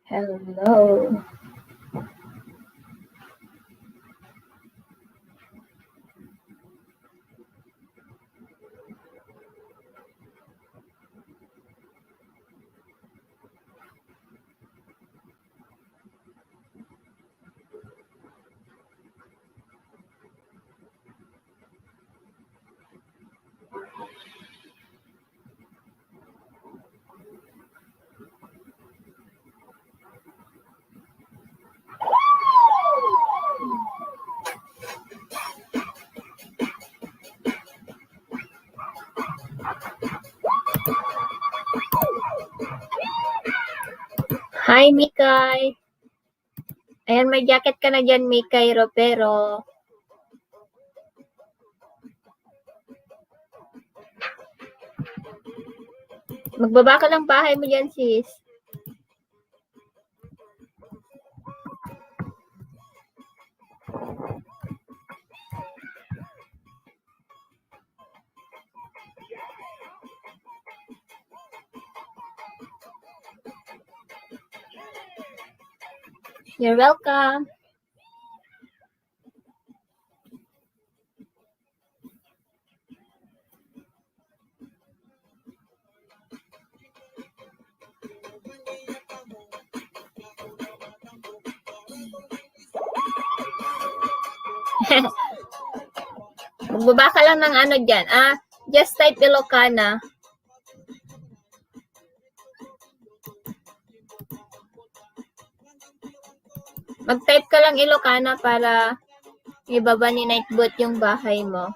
Hello. Hi, Mikay. Ayan, may jacket ka na dyan, Mikay Ropero. Magbaba ka lang bahay mo dyan, sis. You're welcome. Magbaba ka lang ng ano dyan. Just type Ilocana. Mag-type ka lang Ilocana para ibaba ni Nightbot yung bahay mo.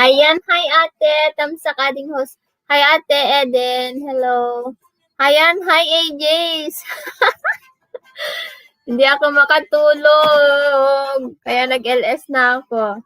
Ayan, hi ate, tamsak ading host. Hi ate Eden, hello. Ayan, hi AJs. Hindi ako makatulog, kaya nag-LS na ako.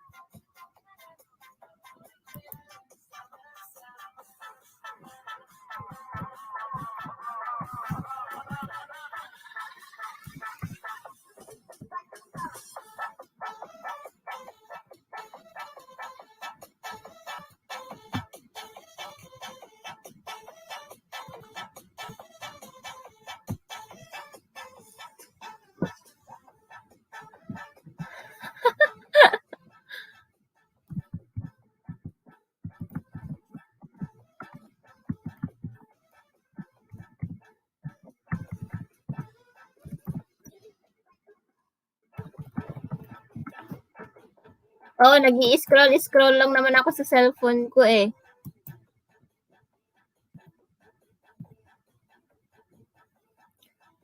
Oo, nag-i-scroll lang naman ako sa cellphone ko eh.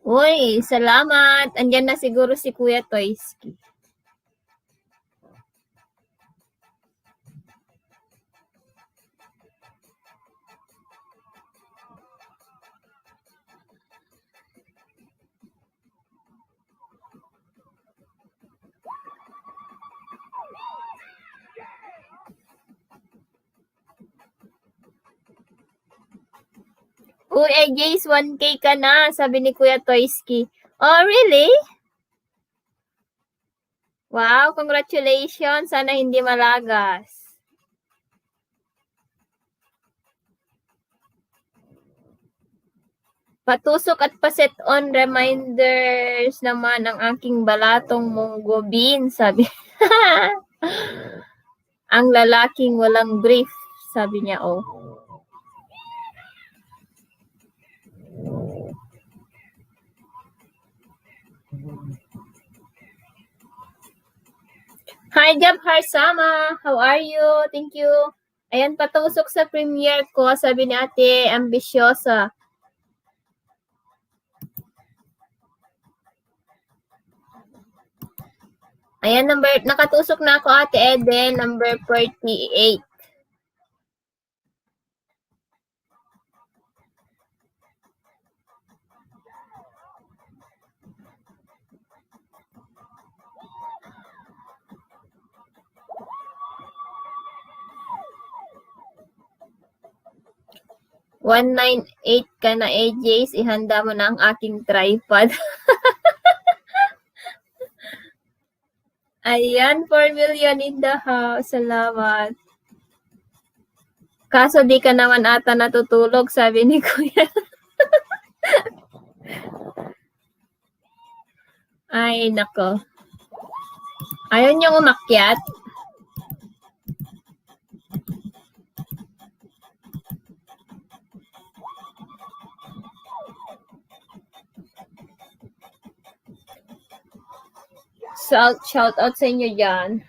Uy, salamat. Andyan na siguro si Kuya Toyski. Uy, AJ's 1K ka na, sabi ni Kuya Toyski. Oh, really? Wow, congratulations. Sana hindi malagas. Patusok at paset on reminders naman ang aking balatong munggo bean, sabi. Ang lalaking walang brief, sabi niya, oh. Hi, Jab Harsama. How are you? Thank you. Ayan, patusok sa premiere ko, sabi ni ate, ambisyosa. Ayan, nakatusok na ako ate Eden, number 48. $198 ka na, AJs. Ihanda mo na ang aking tripod. Ayan, 4 million in the house. Salamat. Kaso di ka naman ata natutulog, sabi ni Kuya. Ay, nako. Ayaw niyong umakyat? Shout out sa inyo dyan.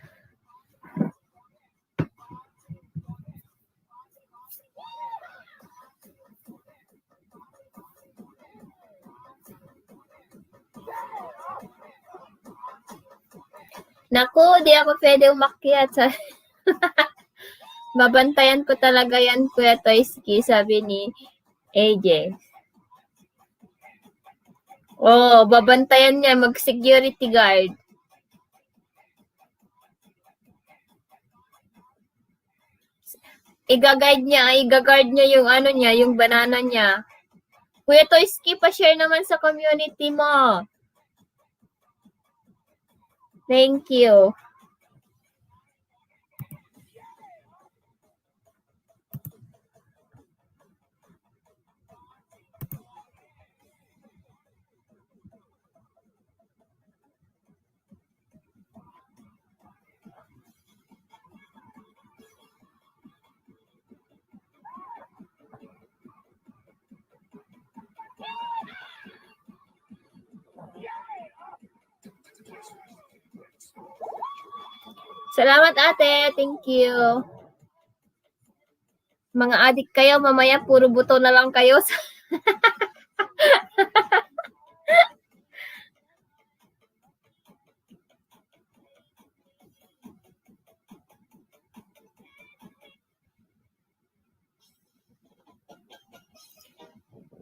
Naku, di ako pwede umakyat. Babantayan ko talaga yan, Kuya Toyski, sabi ni AJ. Oh, babantayan niya, mag-security guard. Iga-guard niya yung ano niya, yung banana niya. Kuya Toyski, pa-share naman sa community mo. Thank you. Salamat ate, thank you. Mga adik kayo, mamaya puro buto na lang kayo.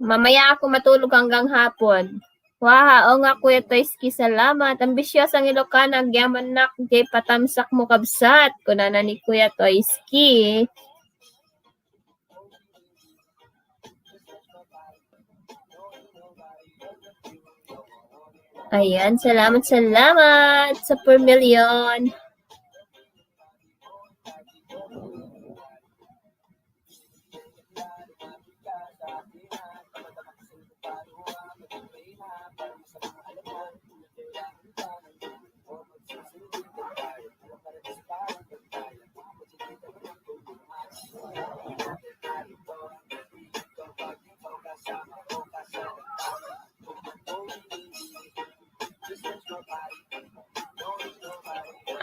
Mamaya ako matulog hanggang hapon. Wow, o nga Kuya Toyski, salamat. Ambisyos ang Ilocana, agyaman nak, jay patamsak mo kabsat. Kunana ni Kuya Toyski. Ayan, salamat sa per million.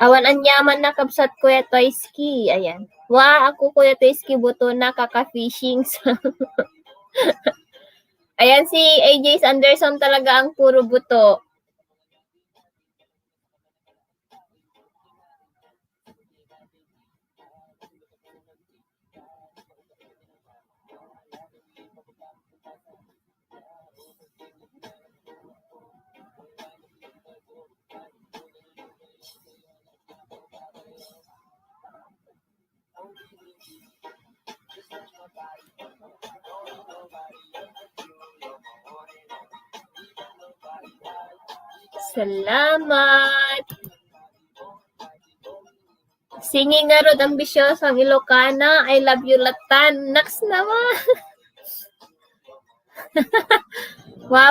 Awan anyaman na kabsat Kuya Toyski. Ayan. Ako Kuya Toyski, buto na kaka-fishing. Ayan, si AJ Anderson talaga ang puro buto. Salamat. Singing nga rod ambisyos ang Ilocana. I love you latan. Naks naman.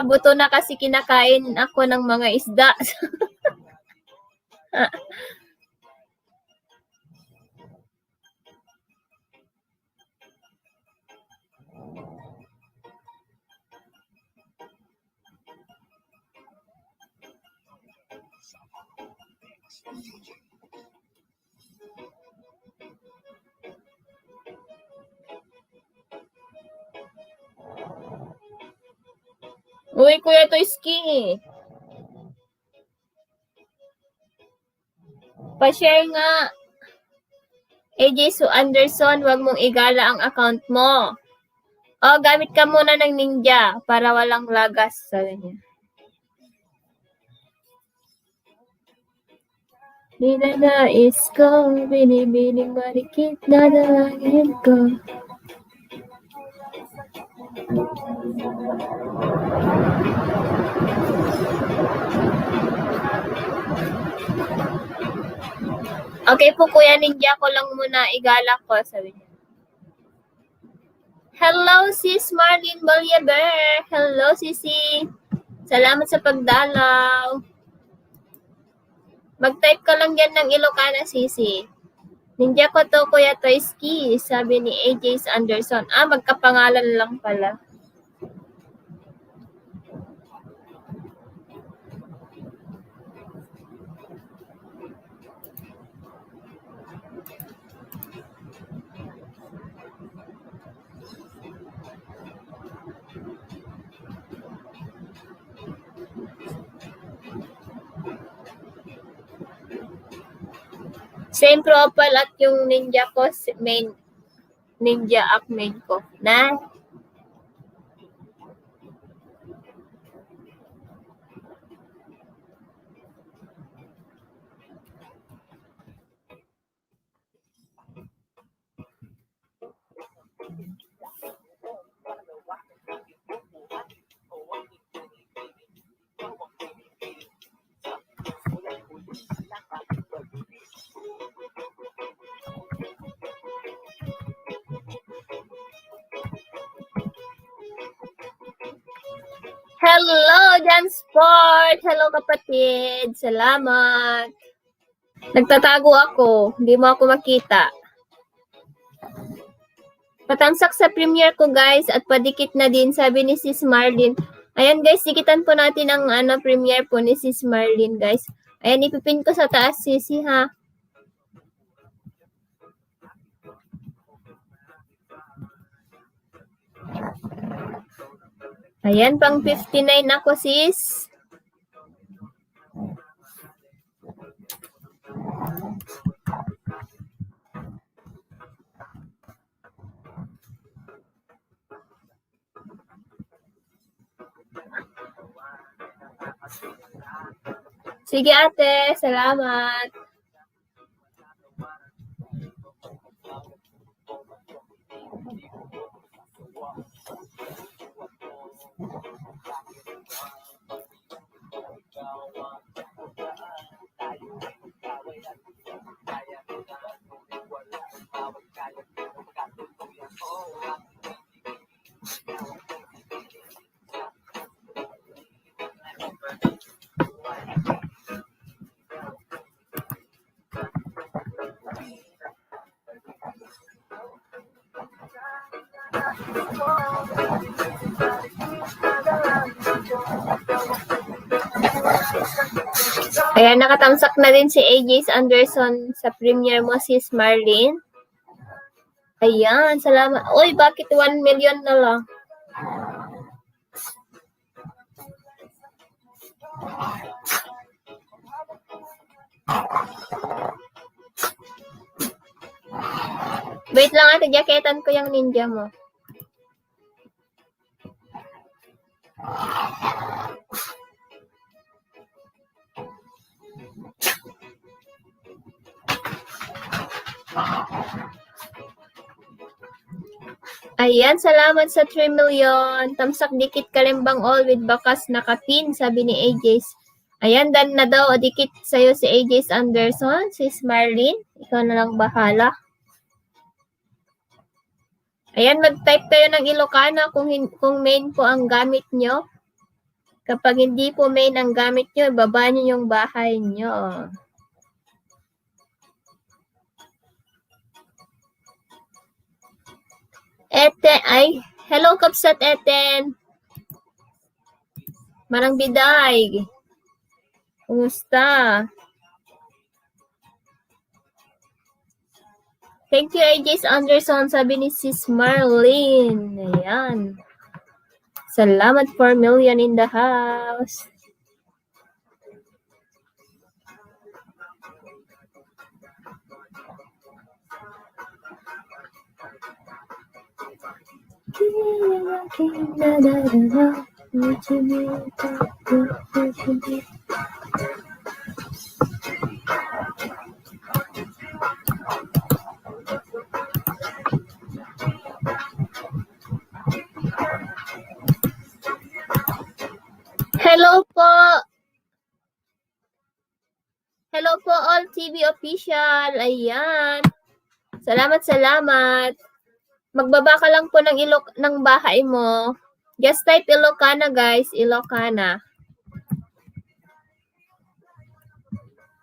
Buto na kasi kinakain ako ng mga isda. Uy, Kuya Toyski. Pa-share nga. AJ Anderson, wag mong igala ang account mo. Gamit ka muna ng Ninja para walang lagas. Sabi niya. Ninanais ko, binibining marikit na dalangin ko. Okay po Kuya Ninja, ko lang muna igala ko, sabi niya. Hello sis Marlene Bolyaber. Hello sisi. Salamat sa pagdalaw. Mag-type ka lang yan ng Ilocana sisi. Ninja ko to Kuya Toyski, sabi ni AJ Anderson. Magkapangalan lang pala. Same profile at yung Ninja ko, main Ninja app main ko. Na? Hello, Jan Sport! Hello, kapatid! Salamat! Nagtatago ako. Hindi mo ako makita. Patamsak sa premiere ko, guys. At padikit na din, sabi ni Sis Marlene. Ayan, guys. Dikitan po natin ang premiere po ni Sis Marlene, guys. Ayan, ipipin ko sa taas, Sisi, ha? Ayan, pang 59 ako, sis. Sige ate, salamat. Ayan, nakatamsak na din si AJ Anderson sa premiere mo, sis Marlene. Ayan, salamat. Uy, bakit 1 million na lang? Wait lang ate, jaketan ko yung ninja mo. Ayan, salamat sa 3 million. Tamsak dikit kalimbang all with bakas nakapin, sabi ni AJ. Ayan, dan na daw, dikit sa'yo si AJ Anderson, sis Marlene. Ikaw na lang bahala. Ayan, mag-type kayo ng Ilocana kung main po ang gamit nyo. Kapag hindi po main ang gamit nyo, baba nyo yung bahay nyo. Eten, ay, hello Kapsat Eten. Marang biday. Kumusta? Thank you, AJ Anderson, sabi ni sis Marlene. Ayan. Salamat 4 million in the house. Hello po. Hello po all TV official. Ayan. Salamat, salamat. Magbaba ka lang po ng bahay mo. Just type Ilocana guys, Ilocana.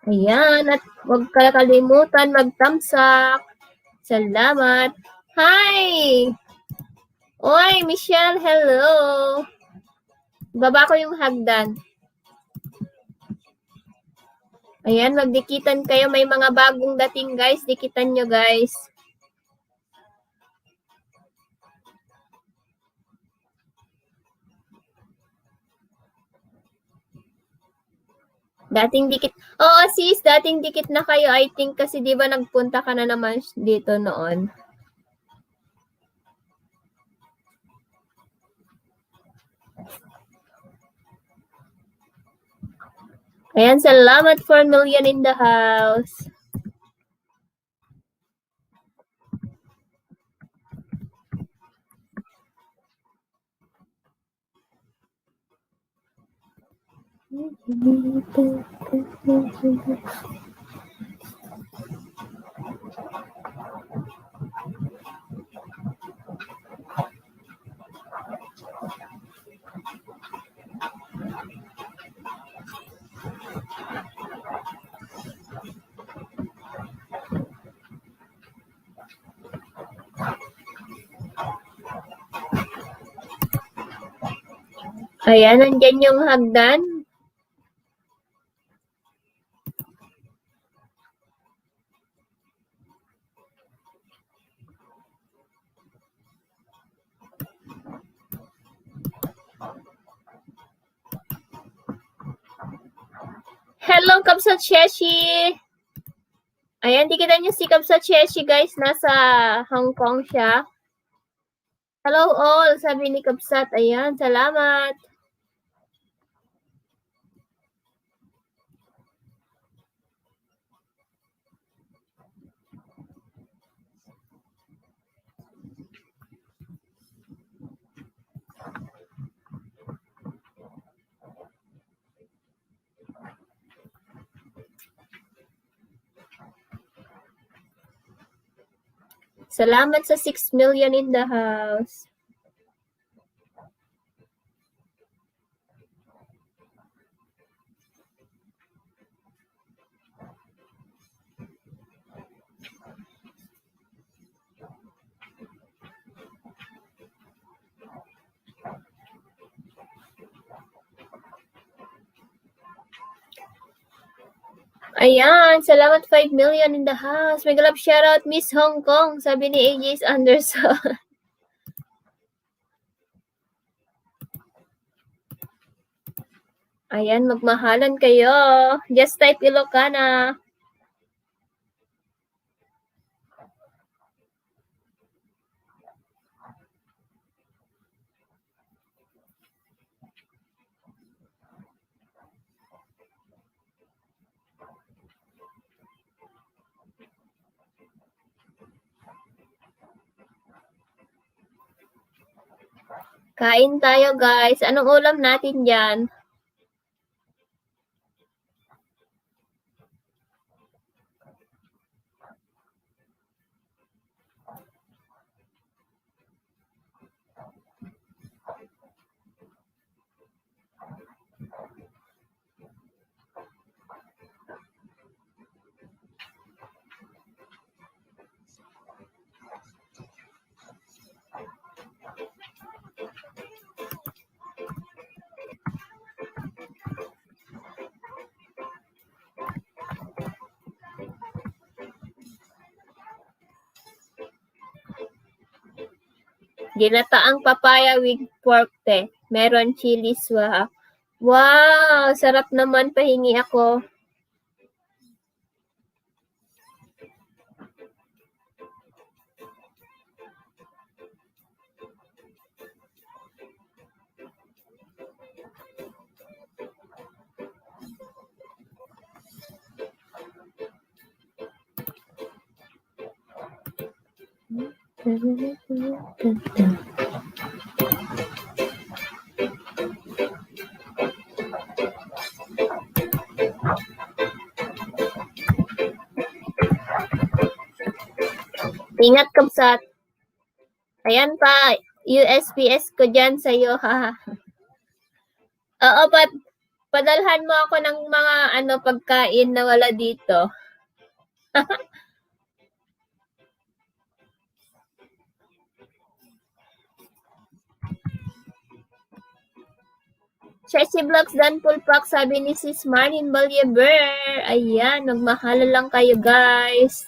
Ayan, at huwag ka kalimutan mag-thumbs-up. Salamat. Hi! Oy, Michelle, hello. Baba ko yung hagdan. Ayan, magdikitan kayo. May mga bagong dating guys. Dikitan nyo guys. Dating dikit. Oo sis, dating dikit na kayo. I think kasi di ba nagpunta ka na naman dito noon. Ayan, salamat 4 million in the house. Ayan, nandyan yung hagdan. Hello, Kapsat Cheshi! Ayan, dikitan nyo si Kapsat Cheshi, guys. Nasa Hong Kong siya. Hello all, sabi ni Kapsat. Ayan, salamat. Salamat sa 6 million in the house. Ayan, salamat 5 million in the house. May love shoutout Miss Hong Kong, sabi ni AJ Anderson. Ayan, magmahalan kayo. Just type Ilocana. Kain tayo, guys. Anong ulam natin dyan? Ginataang papaya with pork te. Meron chili swah. Wow, sarap naman, pahingi ako. Ingat, kabsat. Ayan pa, USPS ko dyan sa'yo, ha. Oo, padalhan mo ako ng mga pagkain na wala dito. Chelsea Vlogs Dan Pulpak, sabi ni Sis Marin Balyeber. Ayan, magmahala lang kayo, guys.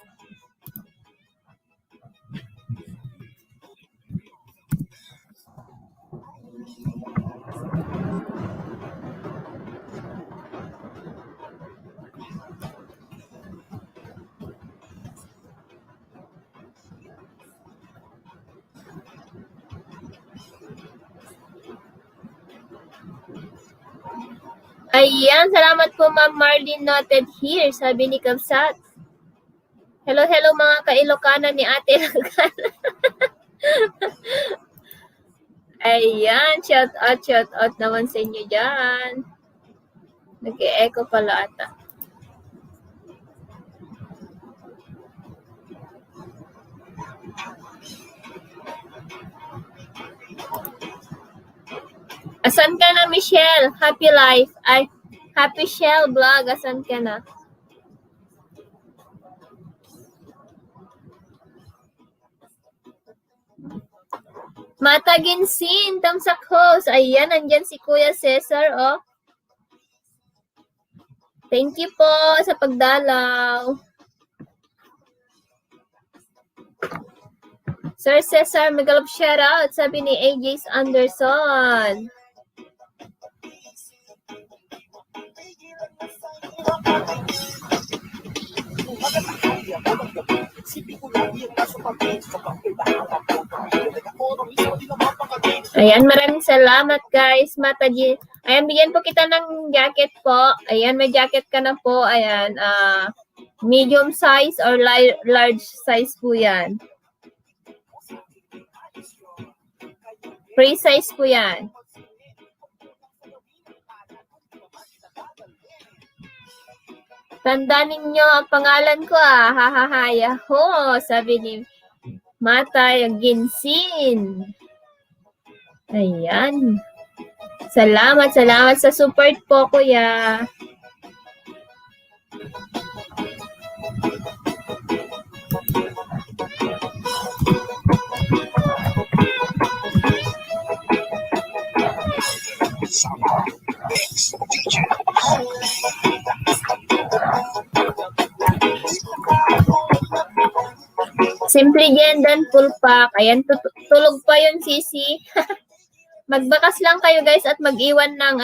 Ayan, salamat po Ma'am Marlene noted here, sabi ni Kabsat. Hello, hello mga ka-Ilocana ni Ate Ilocana. Ayan, shout out naman sa inyo dyan. Nag-e-echo pala ata. Asan ka na, Michelle? Happy life. Ay, Happy Shell Vlog. Asan ka na? Mataginsin, Tamsak Host. Ayan, nandyan si Kuya Cesar, oh. Thank you po sa pagdalaw. Sir Cesar, magalap shoutout, sabi ni AJ Anderson. Ayan, maraming salamat guys. Mataji. Ayan, bigyan po kita ng jacket po. Ayan, may jacket ka na po. Ayan, medium size or large size po yan. Free size po yan. Tandaan ninyo ang pangalan ko, ha ha ha, yaho, sabi ni Matay Ginsin. Ayan. Salamat sa support po, kuya. Simple Gendan full pack. Ayan, tulog pa yun, Sisi. Magbakas lang kayo, guys, at mag-iwan ng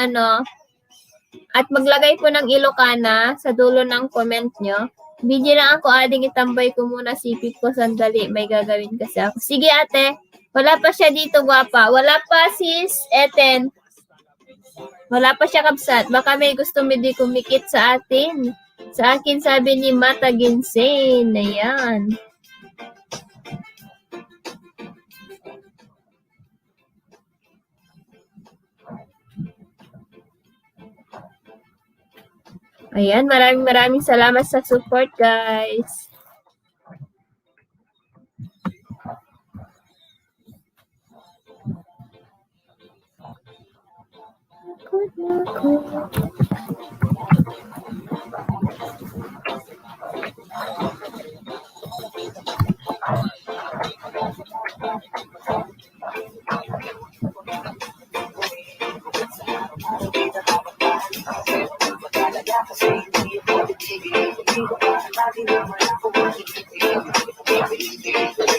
at maglagay po ng Ilocana sa dulo ng comment nyo. Video lang ako, ading itambay ko muna sipit ko sandali. May gagawin kasi ako. Sige, ate. Wala pa siya dito, guwapa. Wala pa, sis, Eten. Wala pa siya, kabsat. Baka may gusto hindi kumikit sa atin. Sa akin, sabi ni Mata Ginsen. Ayan. Ayan, maraming salamat sa support, guys.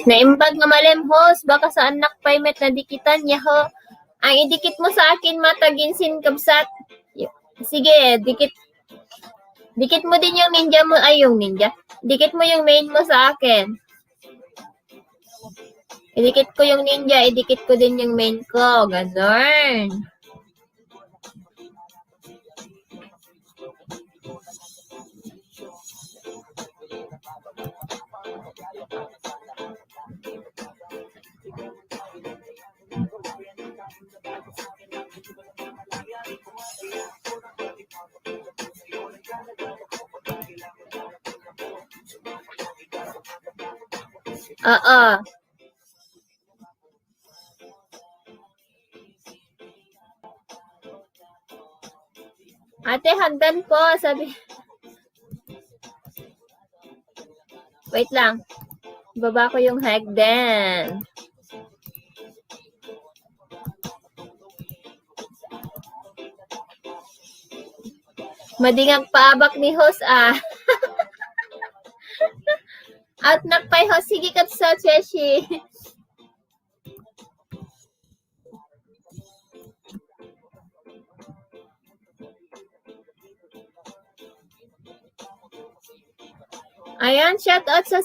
Naimbag nga malemhos, baka sa anak pa'y met na dikitan niya ho. Ang idikit mo sa akin, Mata Ginsin, kabsat. Sige, dikit mo din yung ninja mo, ay yung ninja. Dikit mo yung main mo sa akin. Idikit ko yung ninja, idikit ko din yung main ko. Ganon. Oo. Ate, hagdan po, sabi. Wait lang. Baba ko yung hagdan. Madingag paabak ni host, Out nakpay host. Sige, kapsa, Cheshi. Ayan, shout out sa...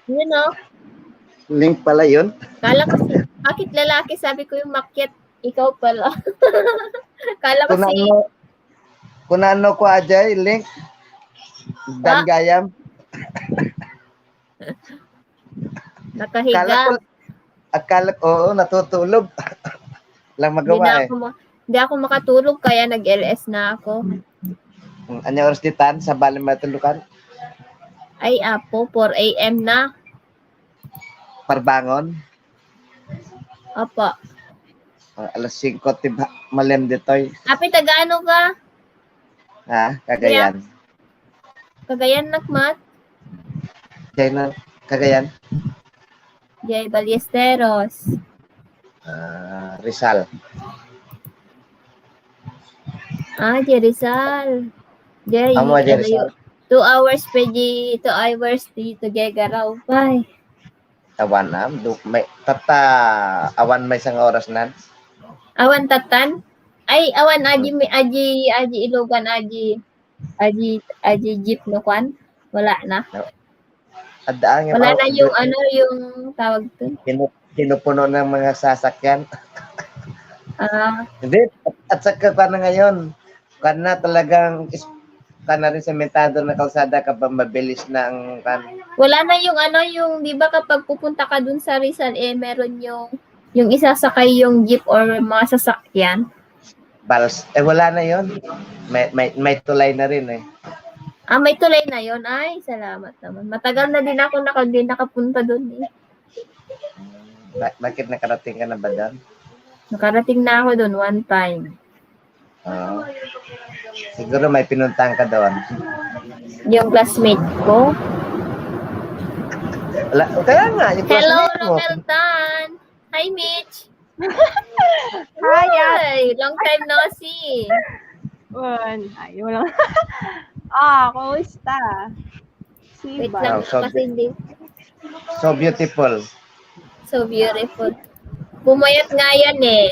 You know? Link pala yun? Kala ko bakit lalaki? Sabi ko yung makyat, ikaw pala. Kala ko Kunano ko ajay, link. Dan gayam. Nakahiga. Akala ko, natutulog. Lang magawa Hindi ako makatulog, kaya nag-LS na ako. Ano oras ditan sa baling matulukan? Ay, apo, 4 a.m. na. Parbangon? Opo. Alas 5, malem ditoy. Api, taga-ano ka? Ha? Cagayan. Cagayan, nakmat? Jay na, Cagayan? Jay Ballesteros. Rizal. Jay Rizal. Jay, Rizal. 2 hours pwede, 2 hours dito, Gega raw. Bye. Awan na, may awan may isang oras na. Awan tatan? Ay, awan aji ilogan aji jeep no kwan? Wala na. Wala na yung yung tawag doon. Pinupuno ng mga sasakyan. Ah. Hindi, at saka pa na ngayon, kana talagang basta na rin sementado na kalsada kapag mabilis na ang Wala na yung ano, yung, di ba kapag pupunta ka dun sa Rizal, meron yung isasakay yung jeep or mga sasakyan. bals. Wala na yon. May tulay na rin eh. May tulay na yon. Ay, salamat naman. Matagal na din ako nakapunta dun eh. Bakit nakarating ka na ba doon? Nakarating na ako dun one time. Siguro may pinuntahan ka doon. Yung classmate ko. Kaya nga, yung Hello, classmate mo. Romel Tan. Hi, Mitch. Hi, long time no see. Ay, wala. Kumusta? Wait Siba. lang, so- kasi hindi. So beautiful. So beautiful. Pumayat nga yan eh.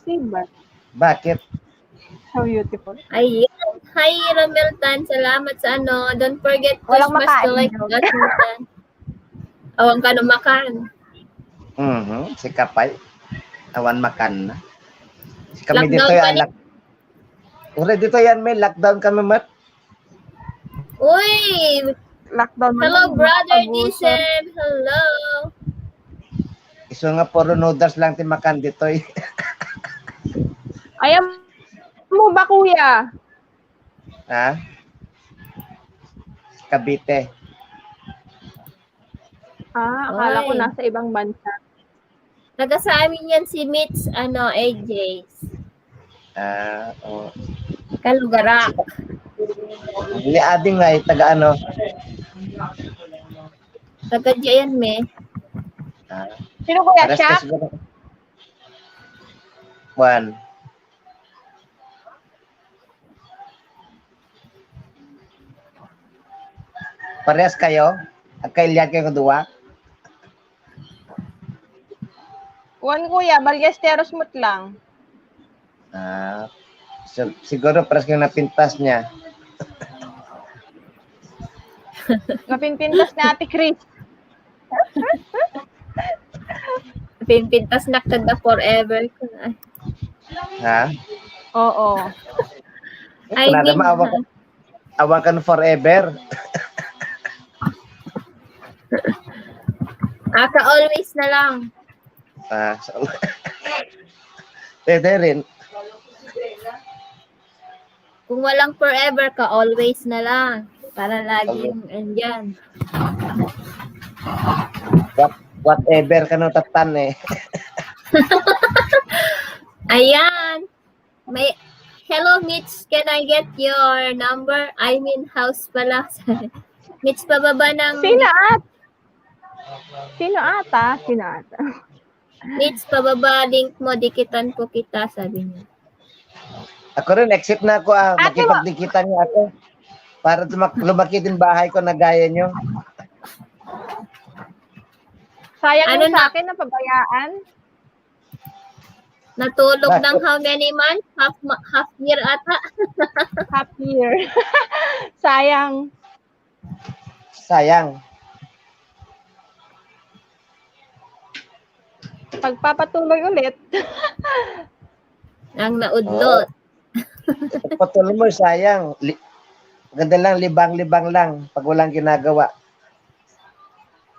Siba. Bakit? So beautiful. Ayan. Hi, Romel Tan. Salamat sa ano. Don't forget to Walang smash the makain, like no? button. Awang ka na makan. Si Kapay. Awan makan na. Kami Lockdown dito pa yan. rin. Ure dito yan, may lockdown kami, Mat. Uy! Lockdown man Hello, yun, brother abuso. Dicem. Hello. Iso nga puro noodles lang timakan dito eh. Ayaw mo ba, kuya? Ha? Cavite. Akala ko Ay. nasa ibang bansa. Taga sa amin yan si Mitch, AJs. Oh. Kalugarak. Ni ading nga, taga ano. Taga diyan me. Sino kuya? Pares Siya? ka siguro. Juan. Parehas kayo? Ang kailya kayo duwa? Juan kuya, Ballesteros mo't lang. Siguro parehas kayo napintas niya. Napinpintas na Ate Chris. Pinpintas na kada forever. Ha? Oo. I Kunada mean, awang ka na forever. aka always na lang. So, pwede rin. Kung walang forever ka, always na lang. Para laging andyan. Whatever ka nung tatan eh. Ayan. Hello, Mitch. Can I get your number? I mean, house pala. Mitch, pababa ng... Sino ata? Mitch, pababa link mo. Dikitan ko kita, sabi niya. Ako rin, exit na ako. Ate, Makipagdikitan niyo ako. Para lumaki din bahay ko na gaya niyo. Sayang Ano yung sa akin na pabayaan. Natulog Bakit? ng how many months? Half year ata. Half year. Sayang. Sayang. Pagpapatuloy ulit. Ang naudlot. Patuloy mo, sayang. Ganda lang, libang-libang lang. Pag walang ginagawa.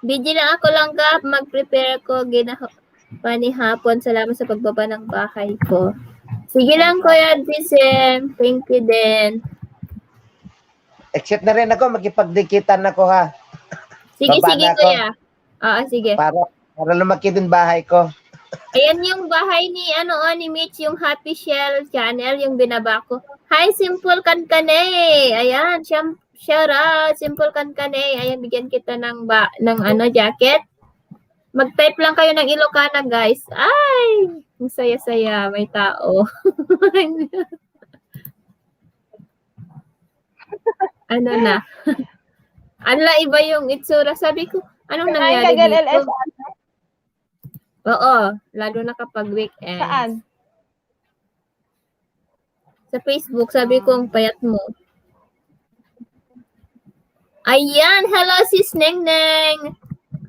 Busy lang ako lang ka. Mag-prepare ko. Panihapon. Salamat sa pagbaba ng bahay ko. Sige lang, Kuya Dicem. Thank you din. Exit na rin ako. Makipagdikitan ako ha. Sige, Baba sige, na ako. Kuya. Oo, sige. Para lumaki din bahay ko. Ayan yung bahay ni Mitch, yung Happy Shell channel, yung binaba ko. Hi, Simple Kankanay! Ayan, shout out, Simple Kankanay. Ayan, bigyan kita ng jacket. Mag-type lang kayo ng Ilocana, guys. Ay, ang saya-saya, may tao. Ano na? Ala, iba yung itsura. Sabi ko, anong nangyari LS. dito? Oo, lalo na kapag weekend. Saan? Sa Facebook, sabi ko, ang payat mo. Ayan, hello sis Neng Neng.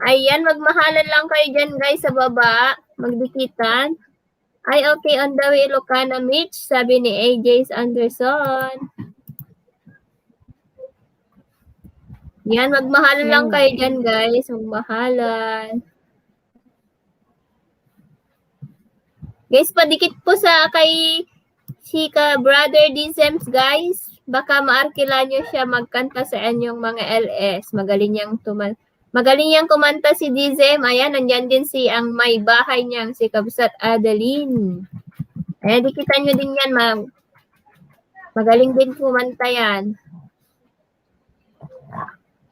Ayan, magmahalan lang kayo dyan guys sa baba. Magdikitan. Ay, okay, on the way, Ilocana Mitch, sabi ni AJ Anderson. Yan, magmahal lang Yan. kayo dyan, guys. Magmahalan. Guys, padikit po sa kay Chika Brother Dizems, guys. Baka maarkila nyo siya magkanta sa inyong mga LS. Magaling niyang kumanta si Dizem. Ayan, nandyan din si ang may bahay niyang si Kabsat Adeline. Ayan, dikitan nyo din yan, ma'am. Magaling din kumanta yan.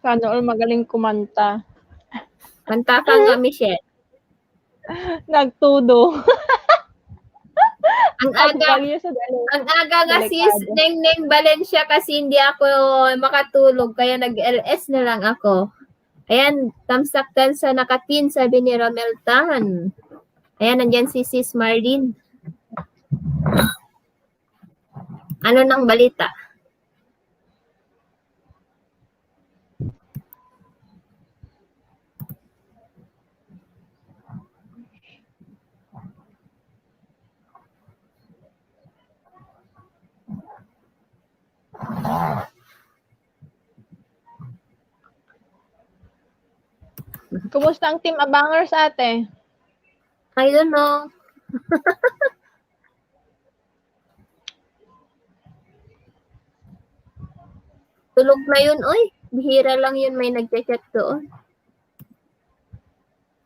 Sana all magaling kumanta. Kanta ka nga, Michelle. Nagtudo. Ang aga, Pagpagyo sa dali. ang aga nga sis, Delikado. Neng Valencia kasi hindi ako makatulog kaya nag-LS na lang ako. Ayan, tamsaktan sa nakatin, sabi ni Romel Tan. Ayan, nandyan si Sis Marlene. Ano nang balita? Kumusta ang Team Abangers, ate? I don't know. Tulog na yun, oy. Bihira lang yun, may nagchat-chat doon.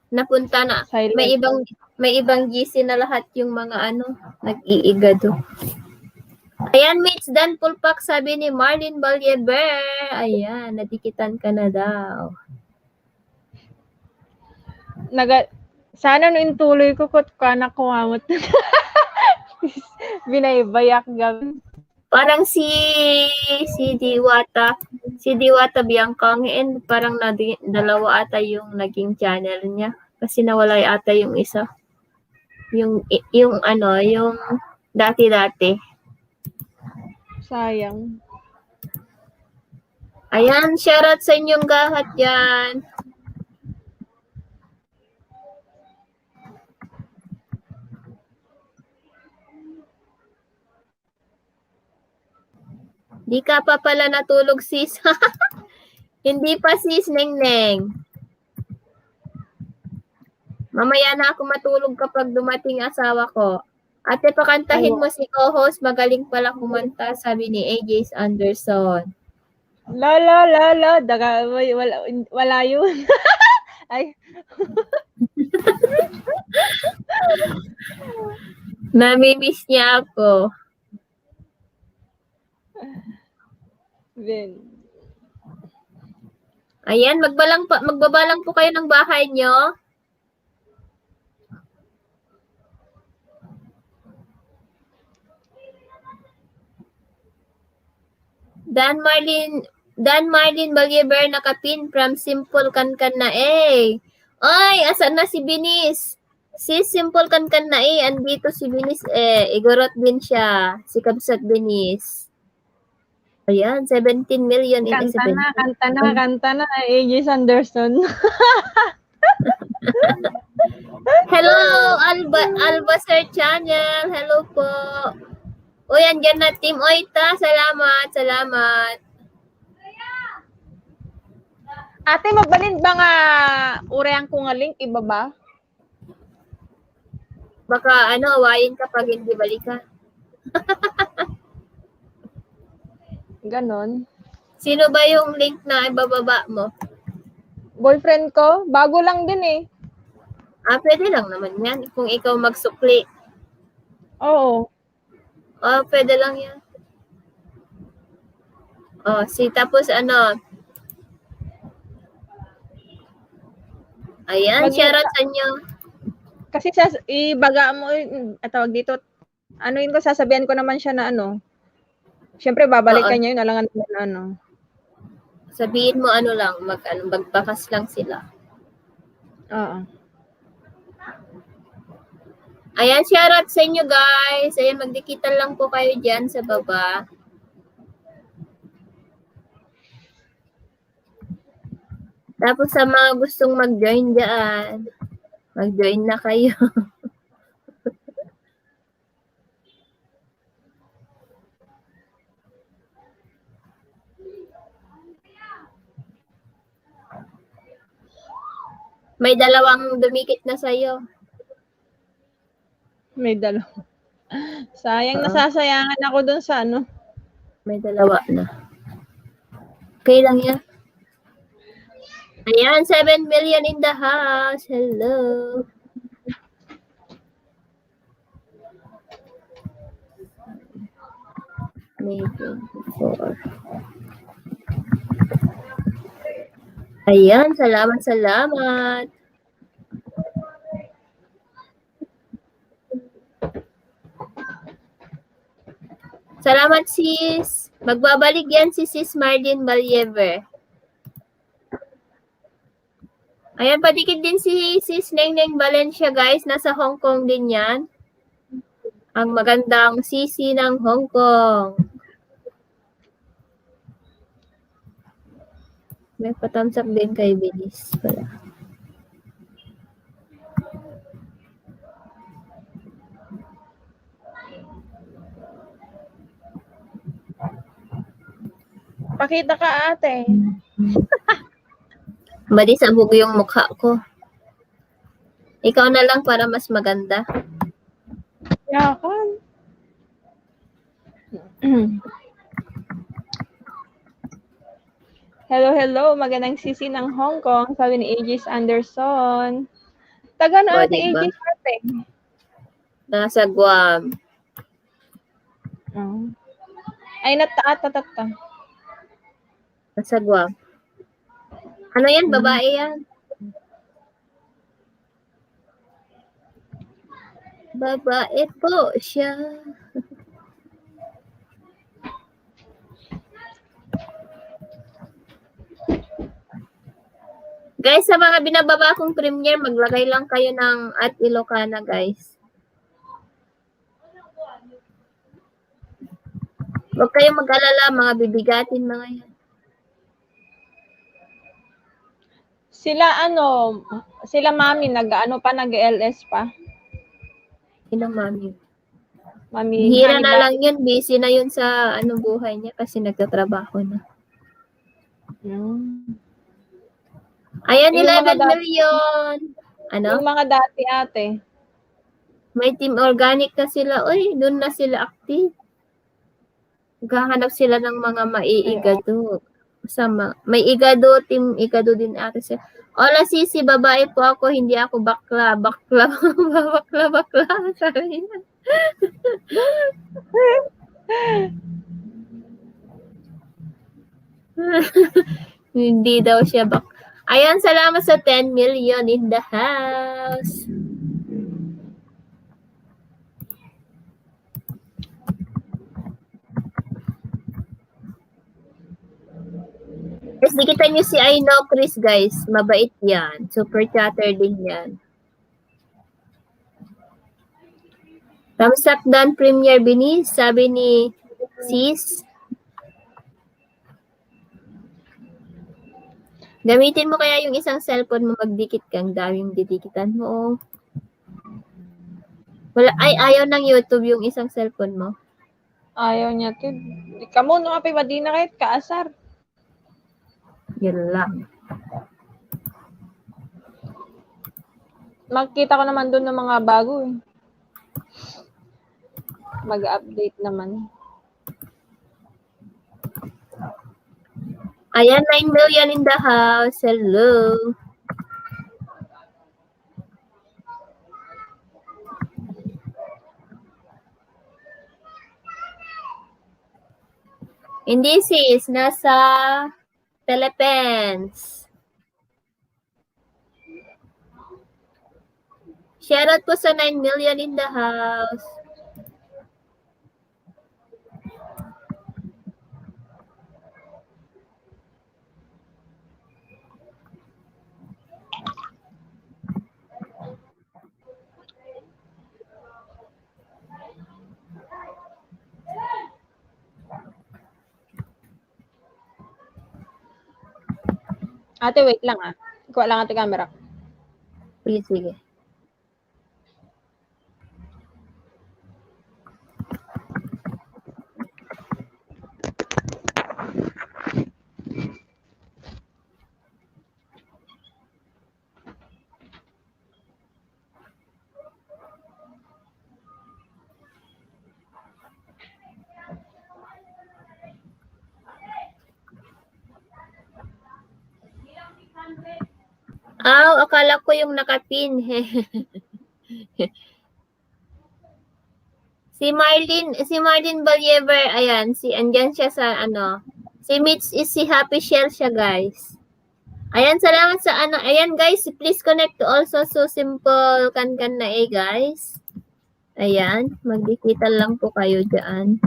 Napunta na. Silent. May ibang GC na lahat yung mga nag-iiga do. Ayan, mates, Dan Pulpak, sabi ni Marlene Balieber. Ayan, nadikitan ka na daw. Sana no intuloy ko kot ka na kumamot. Binaybayak gawin. Parang si Diwata Bianca and parang dalawa ata yung naging channel niya kasi nawala ata yung isa. Yung dati-dati. Sayang. Ayan, shoutout sa inyong gahat yan. Di ka pa pala natulog, sis. Hindi pa, sis, Neng. Mamaya na ako matulog kapag dumating asawa ko. Ate, pakantahin mo si co-host. Magaling pala kumanta, sabi ni AJ Anderson. La. Wala yun. Ay. Namimiss niya ako. Ben. Ayan, magbabalang po kayo ng bahay nyo. Dan Marlene Balieber nakapin from Simple Kankan na eh. Ay, asan na si Binis? Si Simple Kankan na eh. Andito si Binis eh. Igorot din siya. Si Kabsat Binis. Ayan, 17 million in Kanta na. AJ Sanderson. Hello, Alba Sir Channel. Hello po. Uy, andyan na Team Oita. Salamat. Ate, mabalin ba nga urayang ko nga link, iba ba? Baka awayin ka pag hindi balikan. Ganon. Sino ba yung link na ibababa mo? Boyfriend ko, bago lang din eh. Pwede lang naman yan. Kung ikaw magsukli. Oo. Pwede lang yan. Tapos ayan, shoutout sa inyo. Kasi ibaga mo, tawag dito, yun ko, sasabihan ko naman siya na syempre, babalikan niya yun, alangan naman Sabihin mo lang, magbakas lang sila. Oo. Ayan, shoutout sa inyo guys. Ayan, magdikitan lang po kayo dyan sa baba. Tapos sa mga gustong mag-join dyan, mag-join na kayo. May dalawang dumikit na sa'yo. May dalawa. Sayang, Oo. nasasayangan ako dun sa ano. May dalawa na. Okay lang yan. Ayan, 7 million in the house. Hello. May 24. Ayan, salamat. Salamat, sis. Magbabalik yan si Sis Mardin Balyever. Ayan, padikit din si Sis Nengneng Valencia, guys. Nasa Hong Kong din yan. Ang magandang sisi ng Hong Kong. May patamsak din kay Bilis pala. Pakita ka, ate. Badi sabog yung mukha ko. Ikaw na lang para mas maganda. Yakan. Hello. Magandang sisi ng Hong Kong. Sabi ni Aegis Anderson. Taga na O, ate diba? Aegis ate. Nasa Guam. Oh. Ay, natata. Nasa Guam. Ano yan? Babae yan. Babae po siya. Guys, sa mga binababa kong premiere, maglagay lang kayo ng @Ilocana, guys. Huwag kayong mag-alala, mga bibigatin mga yan. Sila mami, nag-LS pa. Inang mami. Mami, Hira Honey na Ba- lang yun. Busy na yun sa buhay niya kasi nagtatrabaho na. Ayan, Yung 11 mga dati- million. Ano? Yung mga dati ate. May team organic na sila. Uy, doon na sila active. Maghahanap sila ng mga maiigado. Sama. May igado, team igado din ate sila. Hola, sisi, babae po ako, hindi ako bakla. Bakla. Sabi niya. Hindi daw siya Ayan, salamat sa 10 million in the house. Guys, dikitan nyo si I Know Chris, guys. Mabait yan. Super chatter din yan. Thumbs up done, Premier Binis. Sabi ni Sis. Gamitin mo kaya yung isang cellphone mo, magdikit kang daming didikitan mo. Wala, ayaw ng YouTube yung isang cellphone mo. Ayaw niya, tid. Kamu, no, api, di na kahit kaasar. Yun lang. Makikita ko naman doon ng mga bago eh. Mag-update naman. Ayan, 9 million in the house. Hello. Hindi sis, nasa Philippines. Shoutout po sa 9 million in the house. Ate, wait lang ah. Kuha lang ate camera. Sige. akala ko yung nakapin. Si Marlene Baliever, ayan, andyan siya sa ano. Si Mitch is si Happy Shell siya, guys. Ayan, salamat sa ano. Ayan, guys, please connect to also so simple kan na guys. Ayan, magdikitan lang po kayo dyan.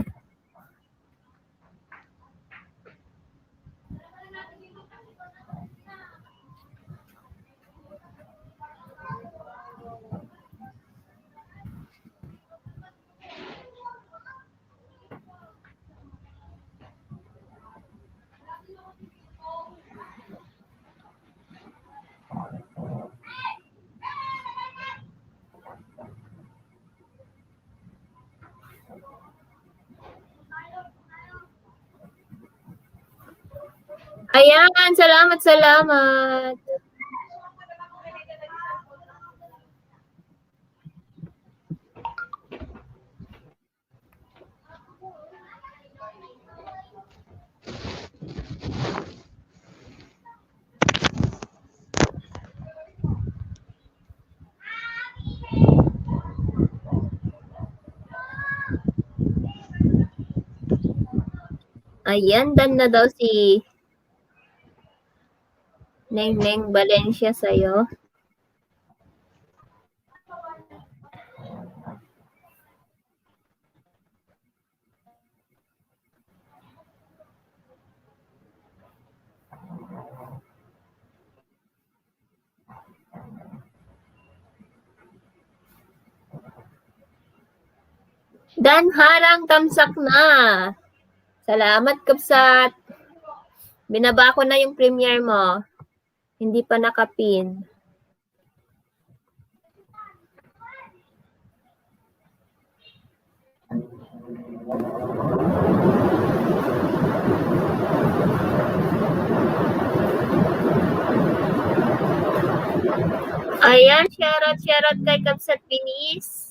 Ayan, salamat. Ayan, done na daw si Neng Valencia sa'yo. Dan harang tamsak na. Salamat, Kapsat. Binaba ko na yung premiere mo. Hindi pa nakapin. Ayan, shoutout kay Kapsat Binis.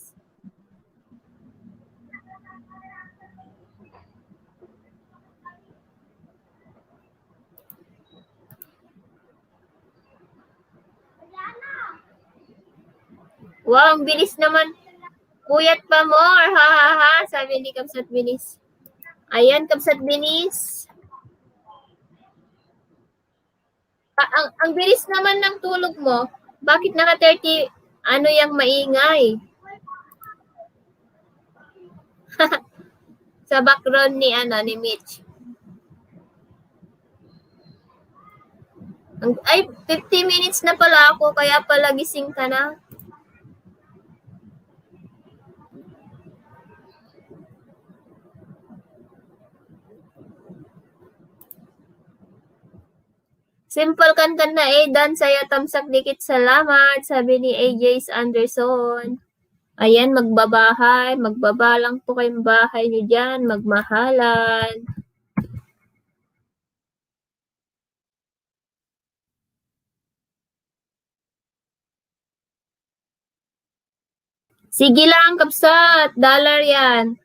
Wow, ang bilis naman. Puyat pa more. Ha ha ha. Sabi ni Kapsat Binis. Ayan, Kapsat Binis. Ang bilis naman ng tulog mo. Bakit naka 30, ano yung maingay? Sa background ni Mitch. Ay, 50 minutes na pala ako, kaya pala gising ka na. Simple kan na Dan, sa'yo tamsak dikit salamat, sabi ni AJ Anderson. Ayan, magbaba lang po kayong bahay nyo dyan, magmahalan. Sige lang, Kapsat, dollar yan.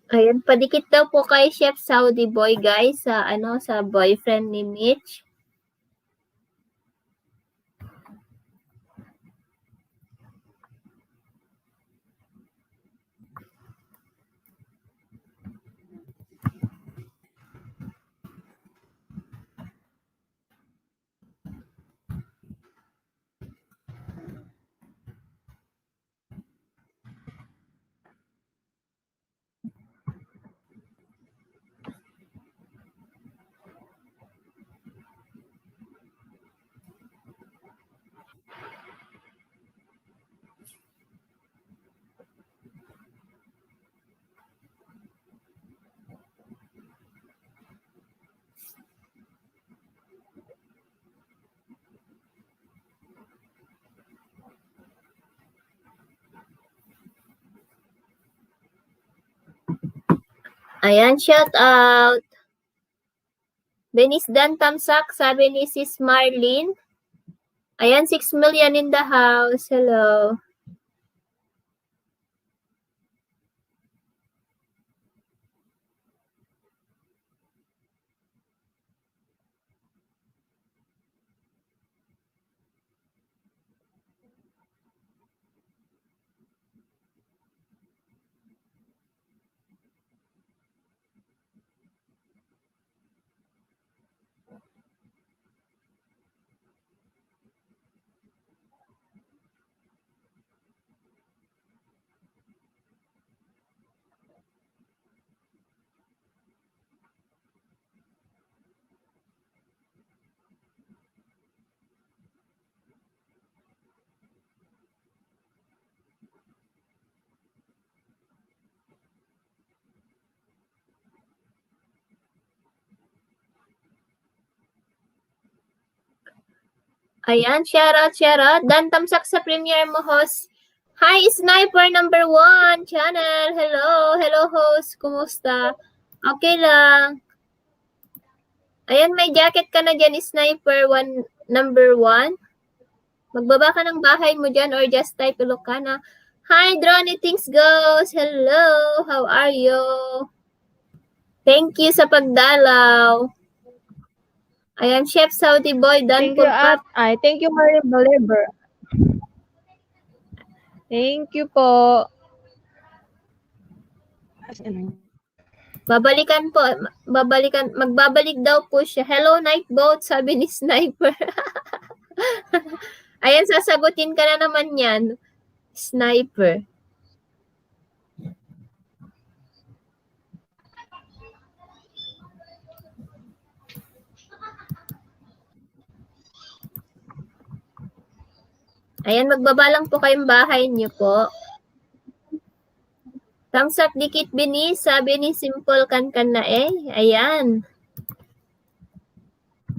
Ayan, padikit daw po kay Chef Saudi Boy, guys, sa boyfriend ni Mitch. Ayan, shout out. Benis Dan Tamsak, sabi ni Sis Marlene. Ayan, 6 million in the house. Hello. Ayan, shoutout. Dan Tamsak sa premiere mo, host. Hi, Sniper number 1 channel. Hello, host. Kumusta? Okay lang. Ayan, may jacket ka na dyan, Sniper number 1. Magbaba ka ng bahay mo dyan or just type Ilocana. Hi, Dronny Things Goes. Hello, how are you? Thank you sa pagdalaw. Ayan, Chef Saudi Boy, Thank you, thank you, Marie Baliber. Thank you po. Magbabalik daw po siya. Hello, Nightboat, sabi ni Sniper. Ayan, sasagutin ka na naman yan, Sniper. Ayan, magbaba lang po kayong bahay niyo po. Thumbs up, dikit binis, sabi ni Simple Kankan na eh. Ayan.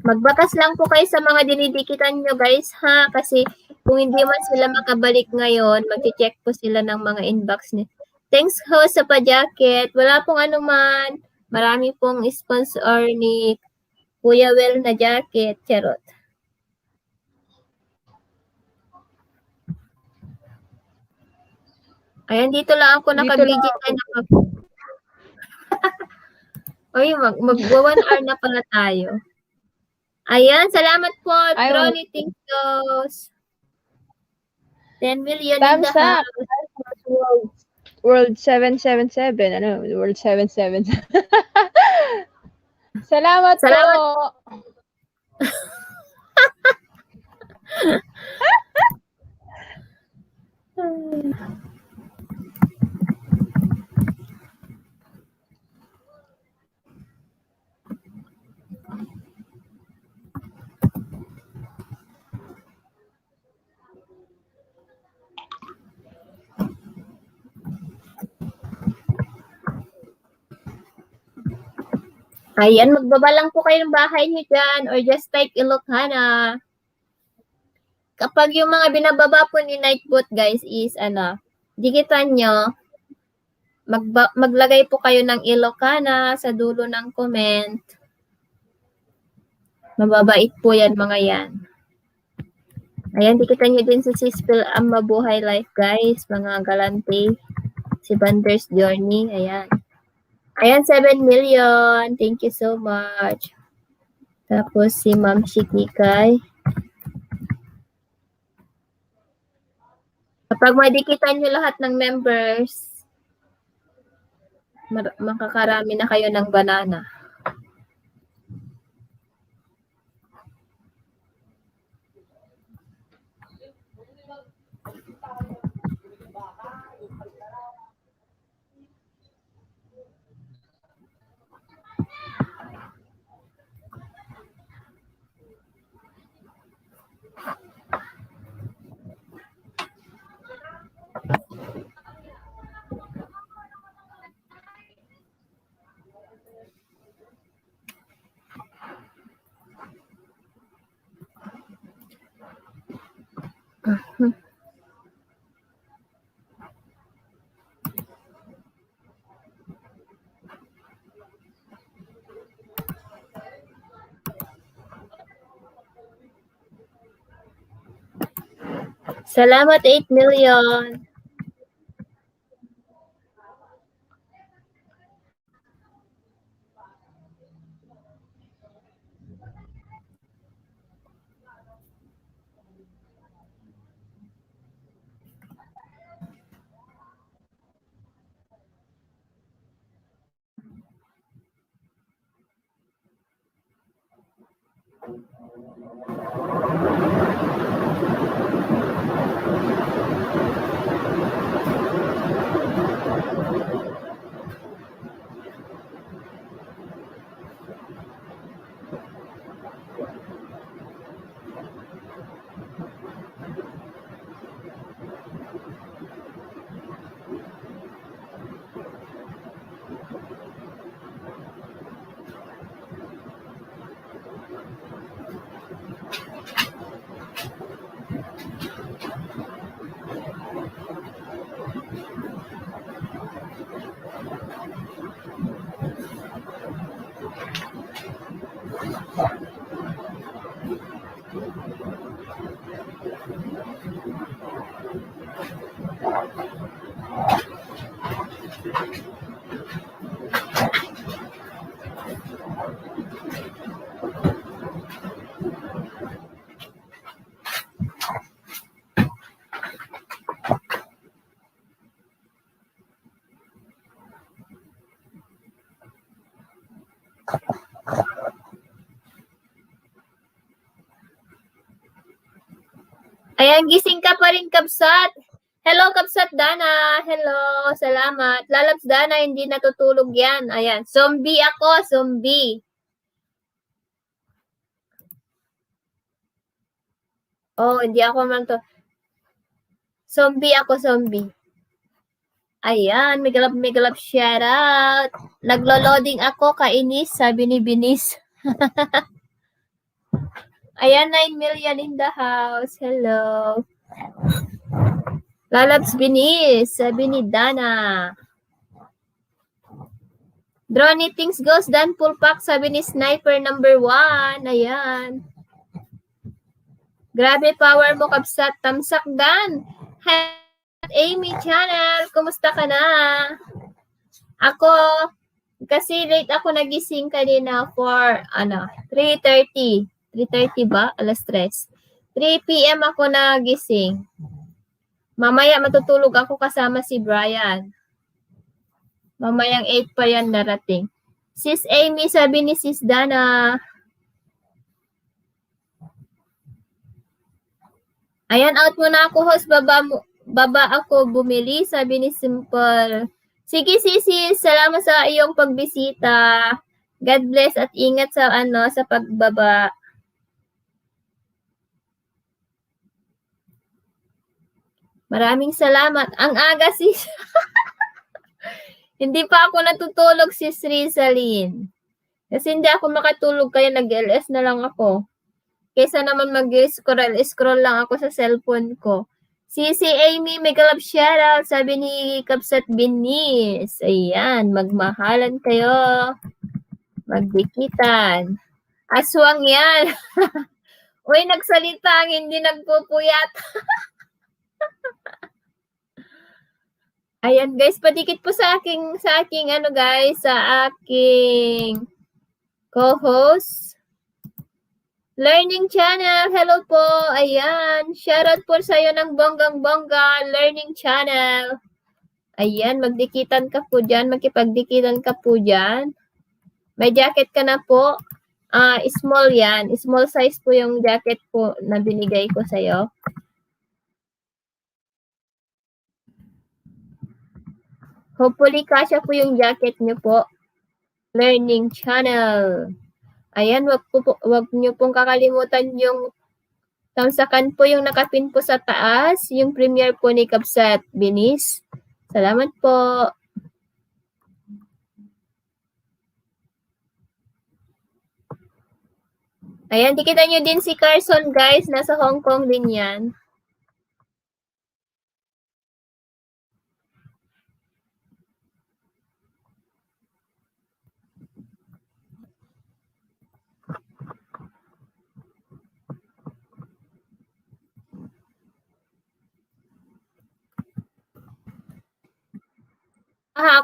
Magbakas lang po kayo sa mga dinidikitan nyo guys ha. Kasi kung hindi man sila makabalik ngayon, mag-check po sila ng mga inbox niya. Thanks ho sa pa-jacket. Wala pong anuman. Marami pong sponsor ni Kuya Well na jacket. Charot. Ayan, dito lang ako naka-digit na Oy, mag-1 hour na pala tayo. Ayan, salamat po, Trony Tingos. 10 million in the house. World 777. Ano? World 777. Salamat po. Ayan, magbaba lang po kayo ng bahay niyo dyan or just type Ilocana. Kapag yung mga binababa po ni Nightbot guys is dikitan nyo, maglagay po kayo ng Ilocana sa dulo ng comment. Mababait po yan mga yan. Ayan, dikitan nyo din si Sispil ang Mabuhay Life guys, mga galante. Si Bander's Journey, ayan. Ayan, 7 million. Thank you so much. Tapos si Ma'am Shikikay. Kapag madikitan nyo lahat ng members, makakarami na kayo ng banana. Salamat 8 million. Ayan, gising ka pa rin, Kabsat. Hello, Kabsat Dana. Hello, salamat. Lalabs Dana, hindi natutulog yan. Ayan, zombie ako, zombie. Oh, hindi ako man to. Zombie ako, zombie. Ayan, may galap, shout out. Naglo-loading ako, kainis, sabi ni Binis. Ayan, 9 million in the house. Hello. Lalabs Binis, sabi ni Dana. Drone things goes done full pack, sabi ni Sniper number 1. Ayan. Grabe power mo, Kabsat. Tamsak Dan. Hi, Amy Channel. Kumusta ka na? Ako, kasi late ako nagising kanina for 3:30. 3:30 ba? Alas 3. 3 p.m. ako nagising. Mamaya matutulog ako kasama si Brian. Mamayang 8 pa yan narating. Sis Amy, sabi ni Sis Dana. Ayan, out muna ako, host. Baba ako bumili, sabi ni Simple. Sige, Sisi, salamat sa iyong pagbisita. God bless at ingat sa sa pagbaba. Maraming salamat. Ang aga, sis. Hindi pa ako natutulog, sis Rizalyn. Kasi hindi ako makatulog, kaya nag-LS na lang ako. Kaysa naman mag-scroll lang ako sa cellphone ko. Si Amy, may galap shoutout, sabi ni Kapsat Binis. Ayan, magmahalan kayo. Magdikitan. Aswang yan. Uy, nagsalita ang hindi nagpupuyat. Ayan guys, padikit po sa aking guys, sa aking co-host. Learning Channel, hello po. Ayan, shoutout po sa'yo ng bonggang-bongga, Learning Channel. Ayan, magdikitan ka po dyan, makipagdikitan ka po dyan. May jacket ka na po. Small yan. Small size po yung jacket po na binigay ko sa'yo. Hopefully, kasya po yung jacket niyo po. Learning Channel. Ayan, wag niyo pong kakalimutan yung tamsakan po yung nakapin po sa taas, yung premiere po ni Kapsat Binis. Salamat po. Ayan, dikita nyo din si Carson, guys. Nasa Hong Kong din yan.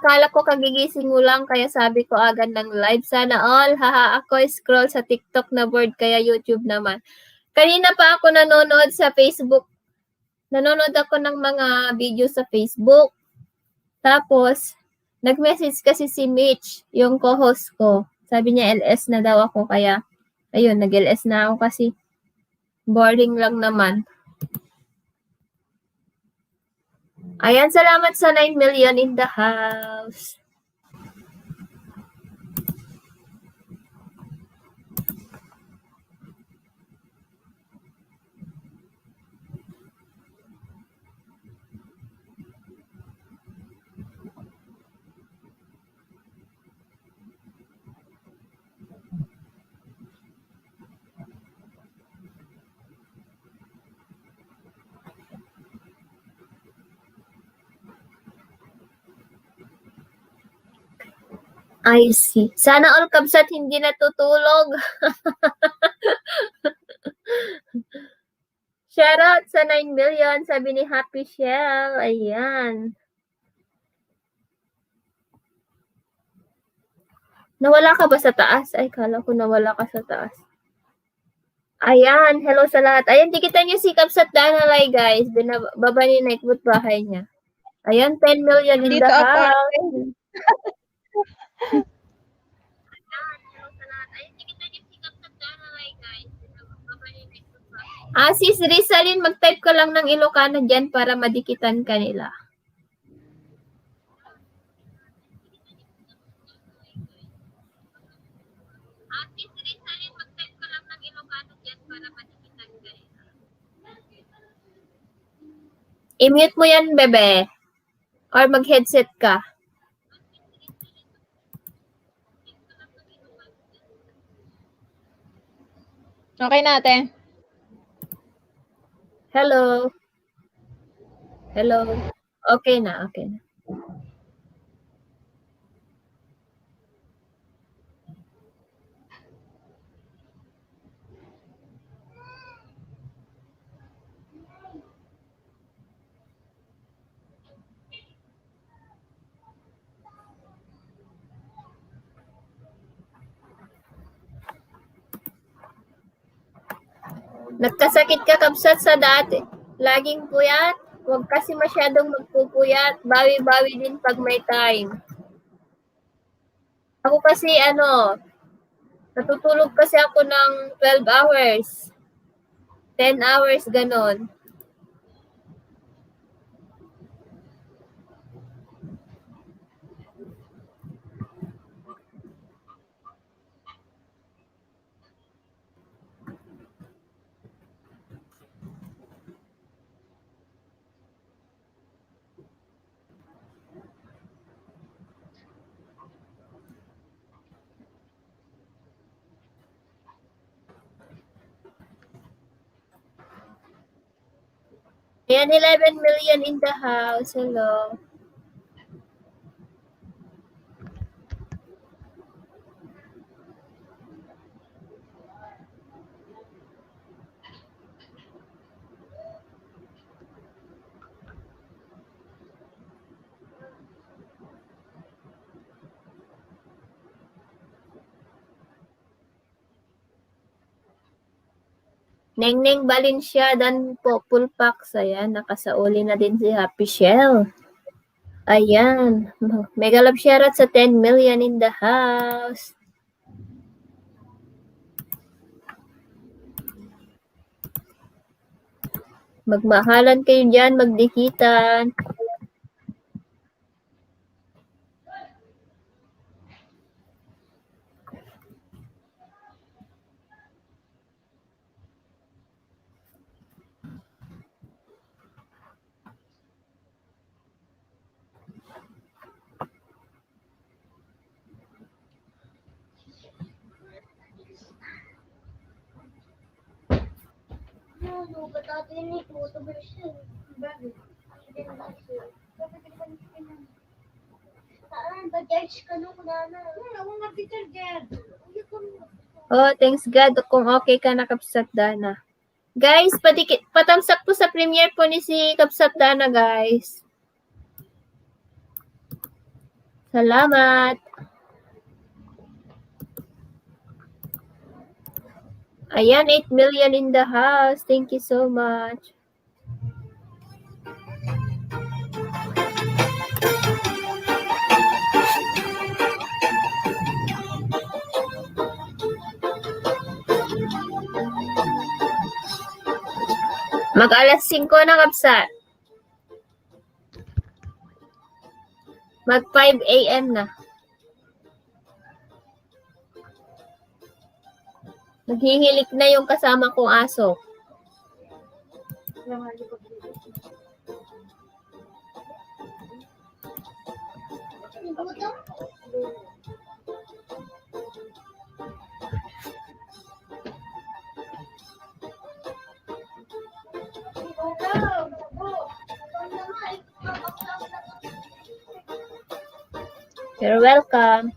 akala ko kagigising mo lang kaya sabi ko agad ng live. Sana all. Haha, ako scroll sa TikTok na board kaya YouTube naman. Kanina pa ako nanonood sa Facebook. Nanonood ako ng mga video sa Facebook. Tapos, nag-message kasi si Mitch, yung co-host ko. Sabi niya LS na daw ako kaya, ayun, nag-LS na ako kasi boring lang naman. Ayan, salamat sa 9 million in the house. I see. Sana all kabsat hindi natutulog. Shoutout sa 9 million, sabi ni Happy Shell. Ayan. Nawala ka ba sa taas? Ay, kala ko nawala ka sa taas. Ayan, hello sa lahat. Ayan, dikitan niyo si Kapsat Danalay, guys. Binababa ni Nightwood bahay niya. Ayan, 10 million in Dito the ako. house. Sis Rizalyn, mag-type ka lang ng Ilocano dyan para madikitan ka nila. Sis Rizalyn, mag-type ka lang ng Ilocano dyan para madikitan ka nila. I-mute mo yan, bebe. Or mag-headset ka. Okay natin. Hello. Hello. Okay na, okay na. Nagkasakit ka Kapsat sa dati. Laging puyat. Huwag kasi masyadong magpupuyat. Bawi-bawi din pag may time. Ako kasi natutulog kasi ako ng 12 hours. 10 hours, ganon. Ayan, 11 million in the house. Hello. Nengneng Valencia dan po full packs. Ayan, nakasauli na din si Happy Shell. Ayan. Mega love shoutout sa 10 million in the house. Magmahalan kayo dyan, magdikitan. Oh, thanks God kung okay ka na Kapsat Dana. Guys, patamsak po sa premiere po ni si Kapsat Dana, guys. Salamat. Ayan, 8 million in the house. Thank you so much. Mag-alas 5 na kapsa. Mag 5 a.m. na. Naghihilik na yung kasama kong aso. You're welcome.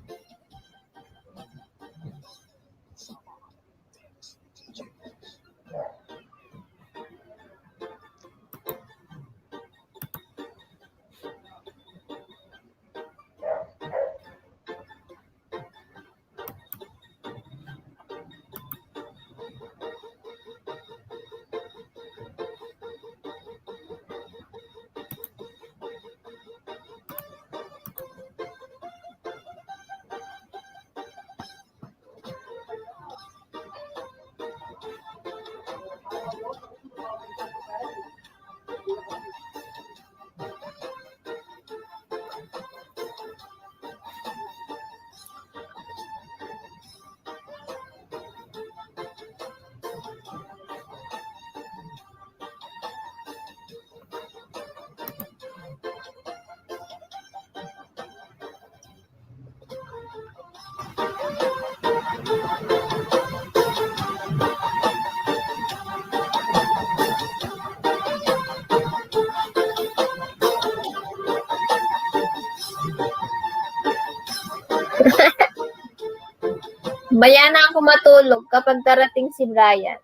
Bayana ako matulog kapag darating si Brian.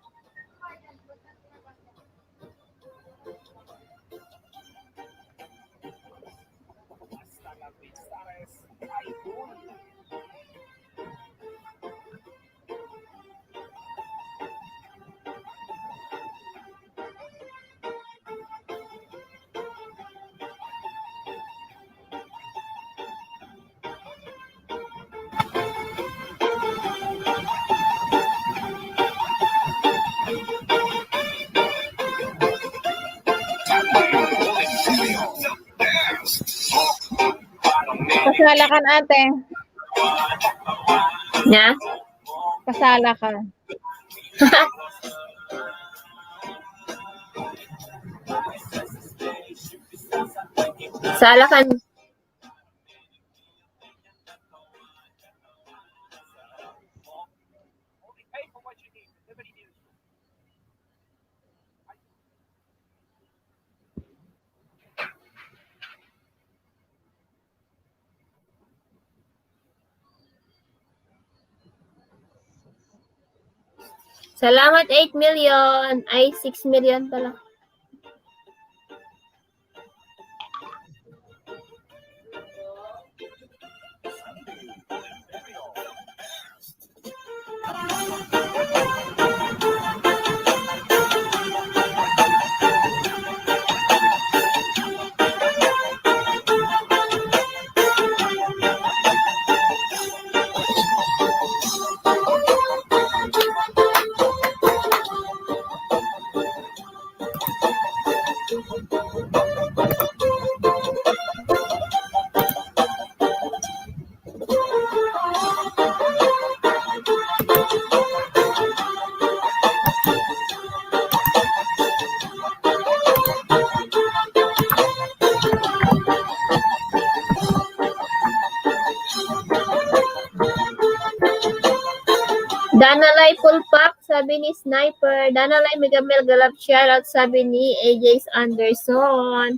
Kasala ka ate. Nya? Kasala ka. Salakan. Salamat 8 million. Ay, 6 million pala. Danalay full pack, sabi ni Sniper. Danalay Megamel Galap shoutout, sabi ni AJ Anderson.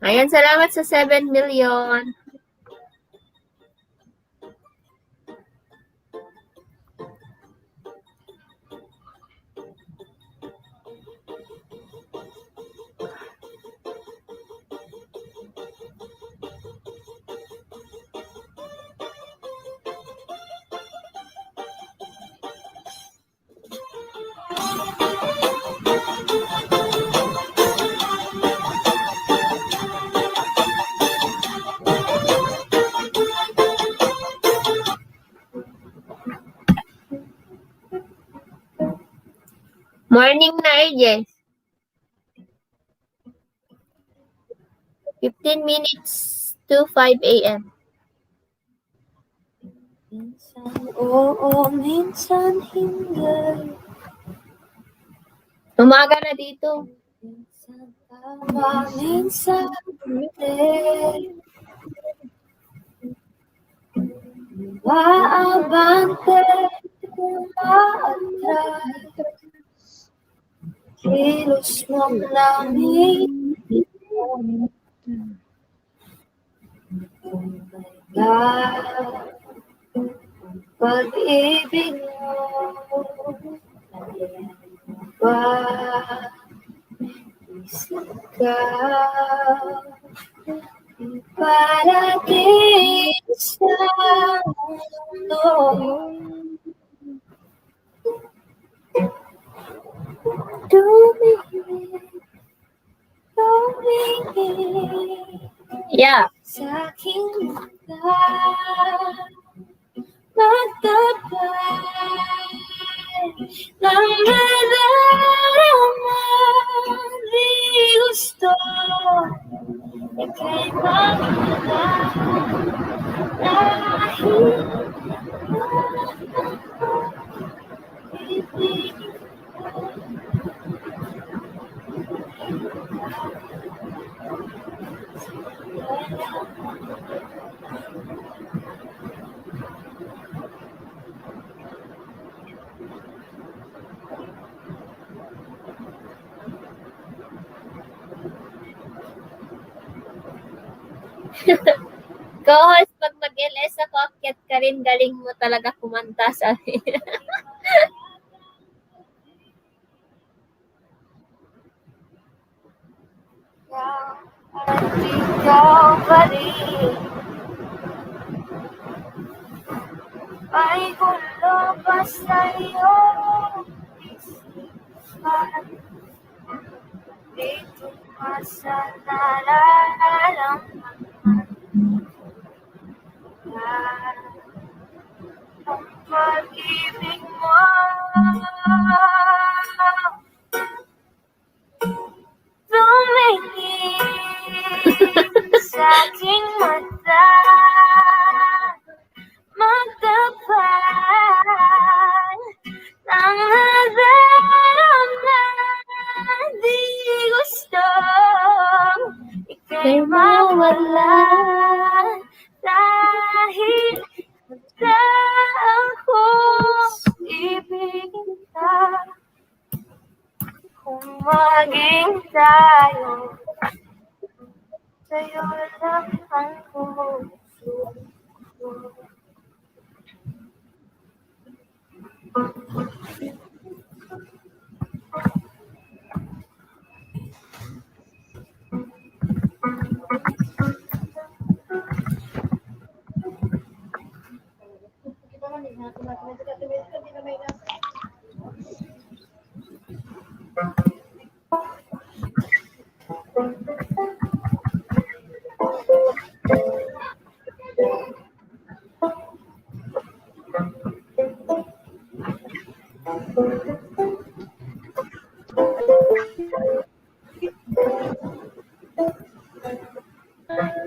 Ayan, salamat sa 7 million. Morning na, AJ. 15 minutes to 5 a.m. Minsan oo, minsan hindi. Umaga na dito. Minsan tama, minsan hindi. Maabante, umaatras. Kilos mong langit. Oh my God, pag-ibig mo ba isip ka parating sa mundo? Tumingin Yeah. sa aking mata, magtabay ng nadarama. Di gusto ika'y mawala dahil ibig Co-host, pag mag-LS ako, akyat ka rin. Galing mo talaga kumanta, sabi. at ikaw pa rin ay gulo pa sa'yo isipan. Dito pa sa nararamdaman ang pag-ibig mo. Tumingin sa aking mata, magtapat ng nadarama. Di gusto ika'y mawala dahil handa akong ibigin ka. Kung maging tayo, sa'yo lang ang puso ko.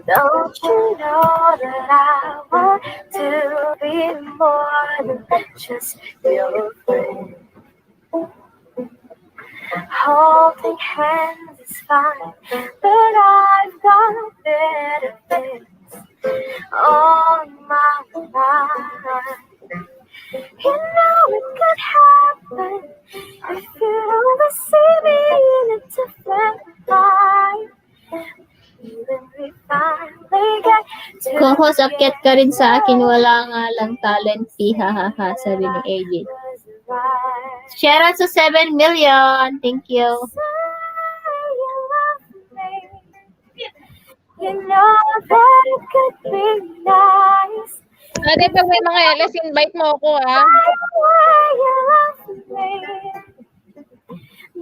Don't you know that I want to be more than just your friend? Holding hands is fine, but I've got better things on my mind. You know it could happen if you only see me in a different light. Even if I get to Co-host, akyat ka rin sa akin. Wala nga lang talent fee. Hahaha, sabi ni AJ. Share out sa 7 million. Thank you. You know that it could be nice. Ate, pag may mga LS, invite mo ako, ah. You love me.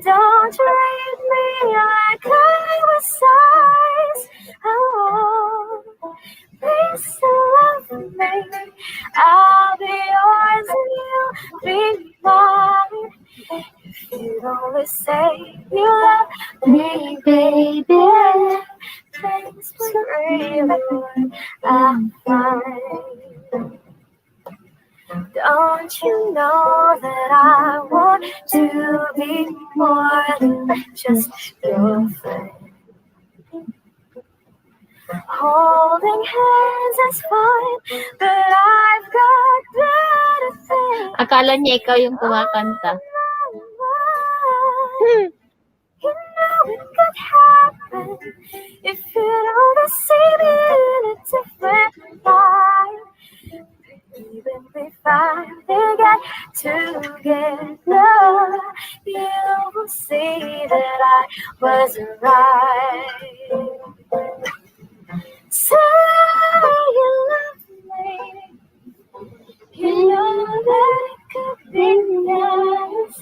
Don't treat me like I was size. Oh, please love me. I'll be yours and you'll be mine. If You always say you love me, baby. Things were really what I find. Don't you know that I want to be more than just your friend? Holding hands is fine, but I've got better things. Akala niya ikaw yung kumakanta. You know it could happen if you'd only see me in a different light. Even if I get together, you will see that I was right. Say you love me, you know that it could be nice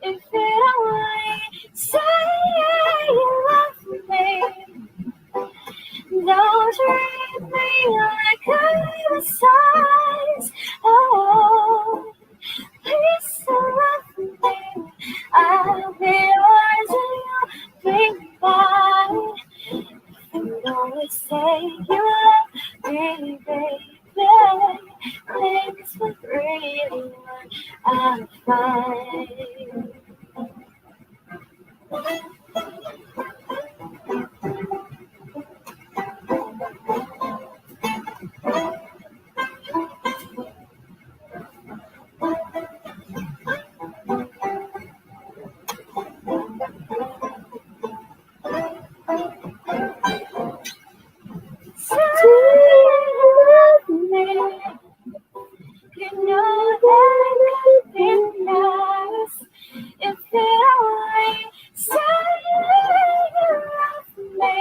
if it only say you love me. Don't treat me like I'm a size. Oh, please don't love me. I'll be yours and you'll be mine. You always say you love me, baby. Things were really what I find. Say you love me. You know that it could be nice if it only say you love me.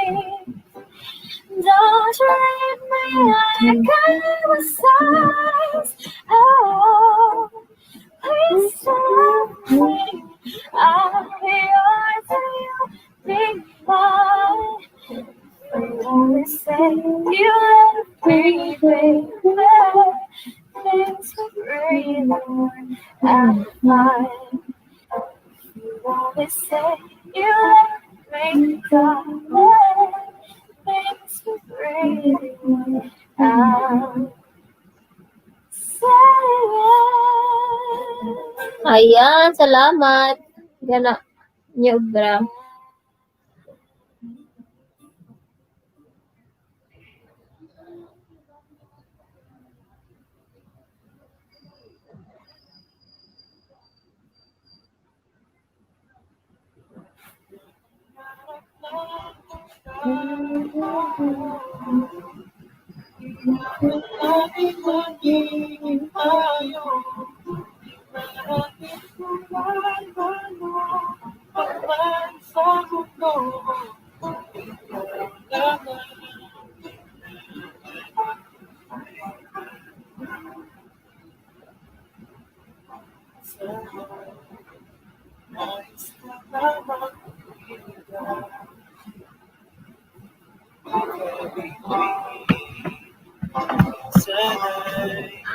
Don't treat me like I'm a size. Oh, please don't love me. I'll be yours and you'll be mine. You always say you love me, baby. Things were really what I find. You always say you love me, darling. Things were really what I say. Ayan, salamat. Gana, niyo, bra.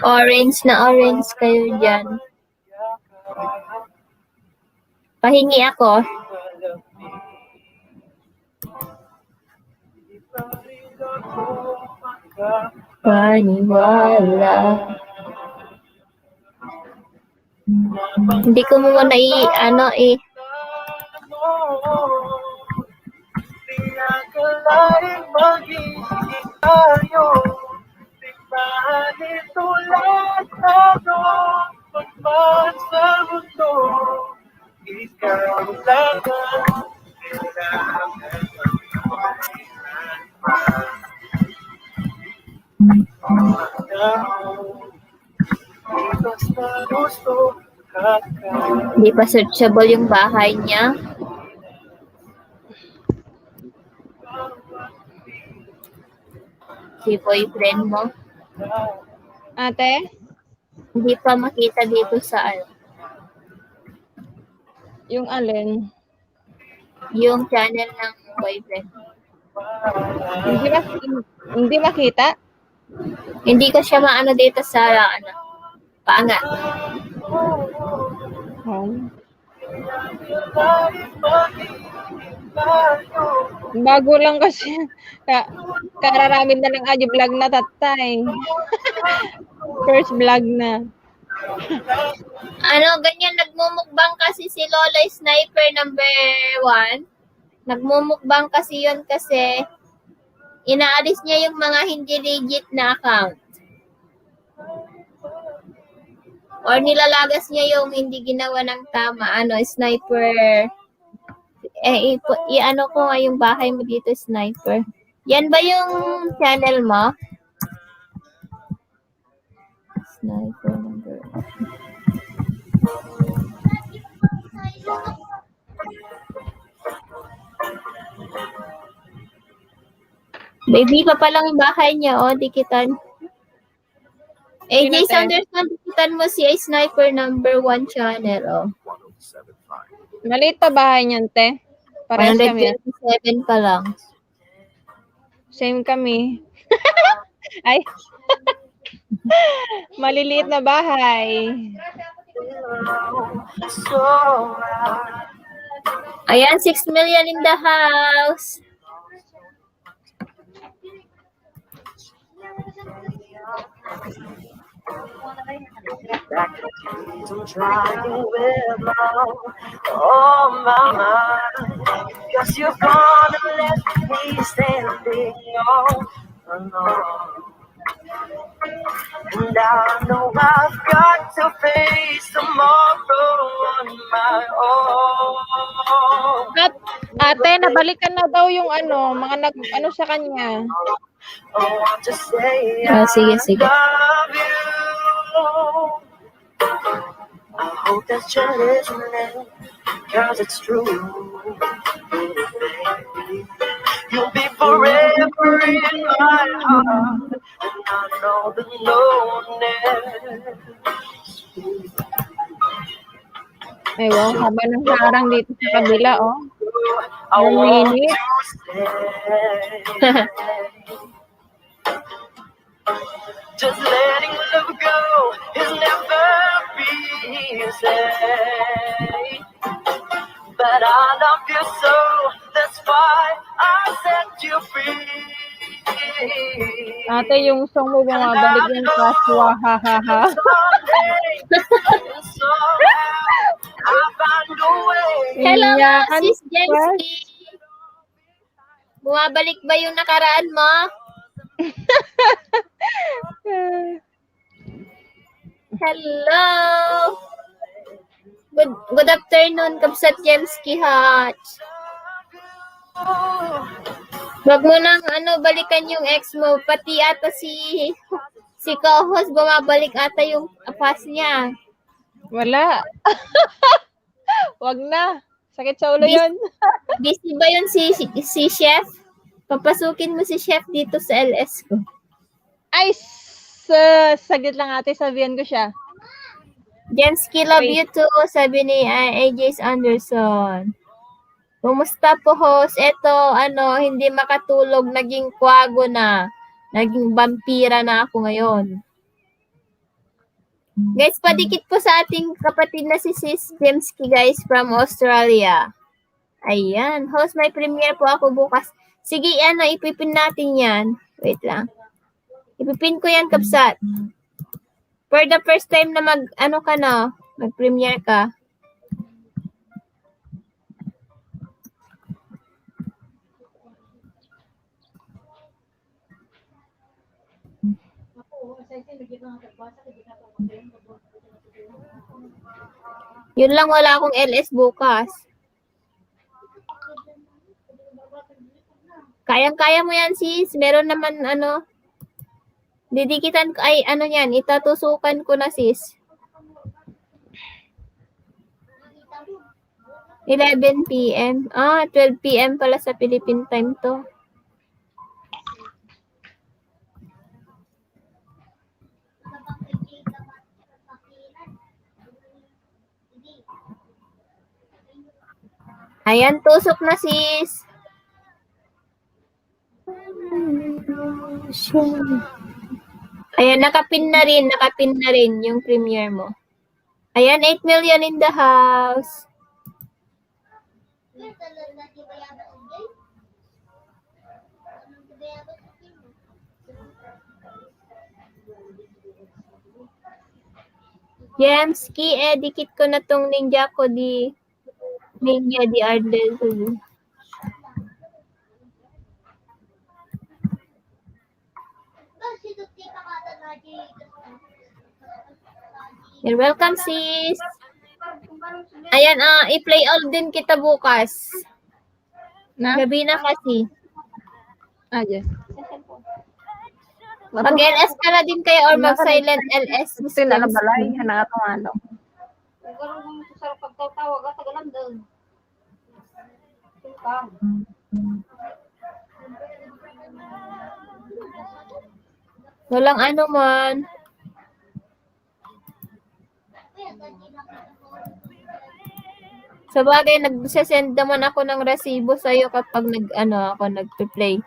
Orange na orange kayo dyan. Pahingi ako. Paniwala. Hindi ko muna Pinakalain magiging tayo. Tignan ito lahat tayo. Pagman sa mundo, ikaw lang ang kailangan Hindi pa searchable yung bahay niya. Si boyfriend mo. Ate? Hindi pa makita dito sa Yung alin? yung channel ng boyfriend. Hindi makita? Hindi ko siya maano dito sa paangat. Home. Kahit magiging tayo. Bago lang kasi. Kararamin na ng Aji vlog na tatay. First vlog na. Ano, ganyan, nagmumukbang kasi si Lola Sniper number 1. Nagmumukbang kasi yun kasi inaalis niya yung mga hindi legit na account. Or nilalagas niya yung hindi ginawa ng tama, Sniper. I-ano ko nga yung bahay mo dito, Sniper. Yan ba yung channel mo? Sniper number 1. Baby pa palang yung bahay niya, dikitan. AJ Sino, te? Sanderson, dikitan mo si Sniper number 1 channel, Maliit pa bahay niyan, te. Parehas kami yan. 127 pa lang. Same kami. Ay. Maliliit na bahay. So Ayan, 6 million in the house. I'm trying with all my mind. Guess you're gonna let me standing on alone. And I know I've got to face tomorrow on my own. Ate, nabalikan na daw yung mga sa kanya. I want to say Sige, sige. love you. I hope that you're listening, 'cause it's true. You'll be forever in my heart, and I know that no one else. Ay, wow, haba ng harang dito sa kabila, I One want minute. to stay. Just letting love go is never easy. But I love you so, that's why I set you free. Ate, yung song mo bumabalik yung kaswa, ha ha ha. Hello, Iyakan Sis first. Jenski. Bumabalik ba yung nakaraan mo? Hello. Good afternoon, Kapsat Jemski Hutch. Wag mo nang balikan yung ex mo. Pati ata si co-host bumabalik ata yung pass niya. Wala. Wag na. Sakit sa ulo yun. Busy ba yun si Chef? Papasukin mo si Chef dito sa LS ko. Ay, saglit lang ate, sabihan ko siya. Jemski, love Wait. you too, sabi ni AJ Anderson. Kumusta po, host? Eto, hindi makatulog, naging kwago na. Naging vampira na ako ngayon. Guys, padikit po sa ating kapatid na si Sis Jemski, guys, from Australia. Ayan. Host, may premiere po ako bukas. Sige, ipipin natin yan. Wait lang. Ipipin ko yan, Kapsat. For the first time na mag-premiere ka. Yun lang, wala akong LS bukas. Kayang-kaya mo yan, sis. Meron naman, didikitan ko, yan, itatusukan ko na, sis. 11 p.m. 12 p.m. pala sa Philippine time to. Ayan, tusok na, sis. Ayan, nakapin na rin yung premiere mo. Ayan, 8 million in the house. Jemski, dikit ko na tong ninja ko Ninja di Ardel. You're welcome, sis. Ayan, i-play all din kita bukas. Na? Gabi na kasi. Yes. Mag-LS ka na din kayo or mag-silent LS. Gusto na balay. Hanang atong ano. Walang ano man. Sa bagay, nag-send naman ako ng resibo sa'yo kapag ako nag-play.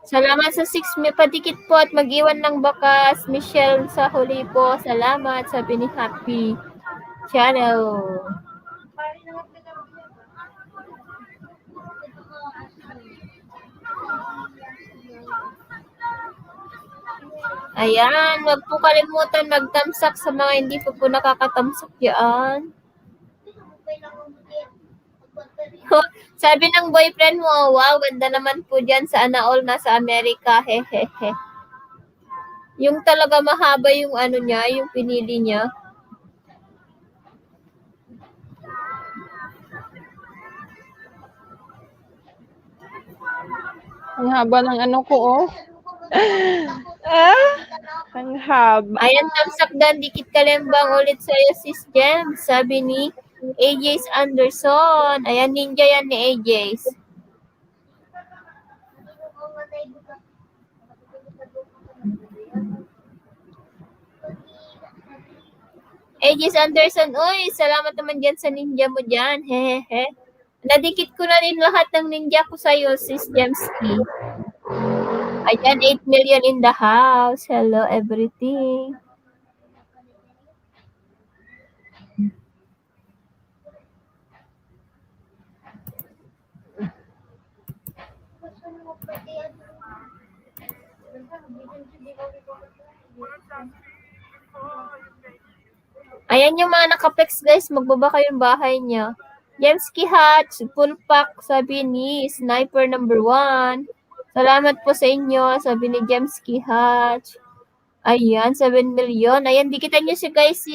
Salamat sa 6 may padikit po at mag-iwan ng bakas. Michelle sa huli po. Salamat, sabi ni Happy Channel. Ayan, wag po kalimutan magtamsak sa mga hindi po nakakatamsak yan. Sabi ng boyfriend mo, wow, ganda naman po dyan sa Anaol na sa Amerika, hehehe. Yung talaga mahaba yung ano niya, yung pinili niya. Ang haba ng ano ko, oh. Ang haba. Ayan, tamsak dan, dikit kalembang ulit sa'yo, sis Jem. Sabi ni AJ's Anderson. Ayan, ninja yan ni AJ's. AJ's Anderson, uy, salamat naman dyan sa ninja mo dyan. Hehehe. Nadikit ko na rin lahat ng ninja ko sa'yo, sis Jemski. Ayan, 8 million in the house. Hello, everything. Ayan yung mga nakaplex, guys. Magbaba kayong bahay niya. Jemski Hatch, full pack, sabi ni Sniper number 1. Salamat po sa inyo, sabi ni Jemski Hatch. Ayan, 7 million. Ayan, dikitan nyo si guys,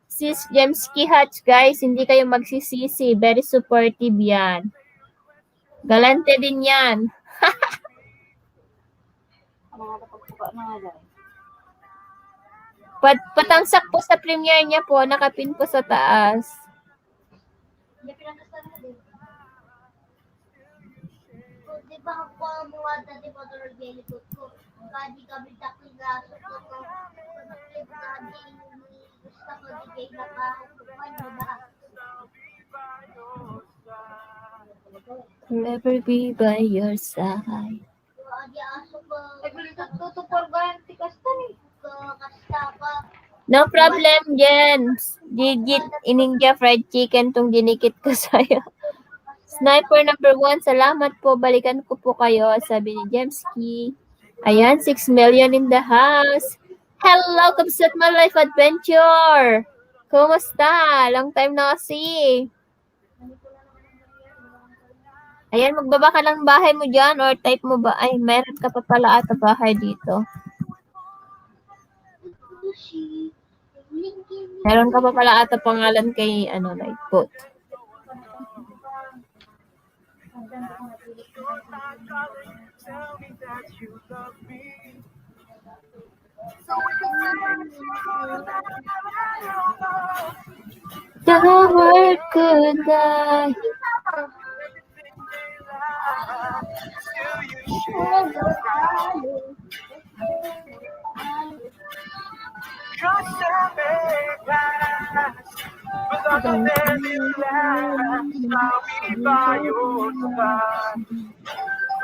si Jemski Hatch, guys. Hindi kayo magsisisi. Very supportive yan. Galante din yan. Patangsak po sa premiere niya po, nakapin po sa taas. Never be by your side. No problem, Jens. Digit iningya fried chicken tong ginikit ko sa'yo. Sniper number 1, salamat po. Balikan ko po kayo, sabi ni Jemski. Ayan, 6 million in the house. Hello, Kabsat My Life Adventure. Kumusta? Long time na kasi. Ayan, magbaba ka ng bahay mo dyan or type mo ba? Ay, meron ka pa pala ata bahay dito. Meron ka pa pala ata pangalan kay, like, quote. The word goodbye.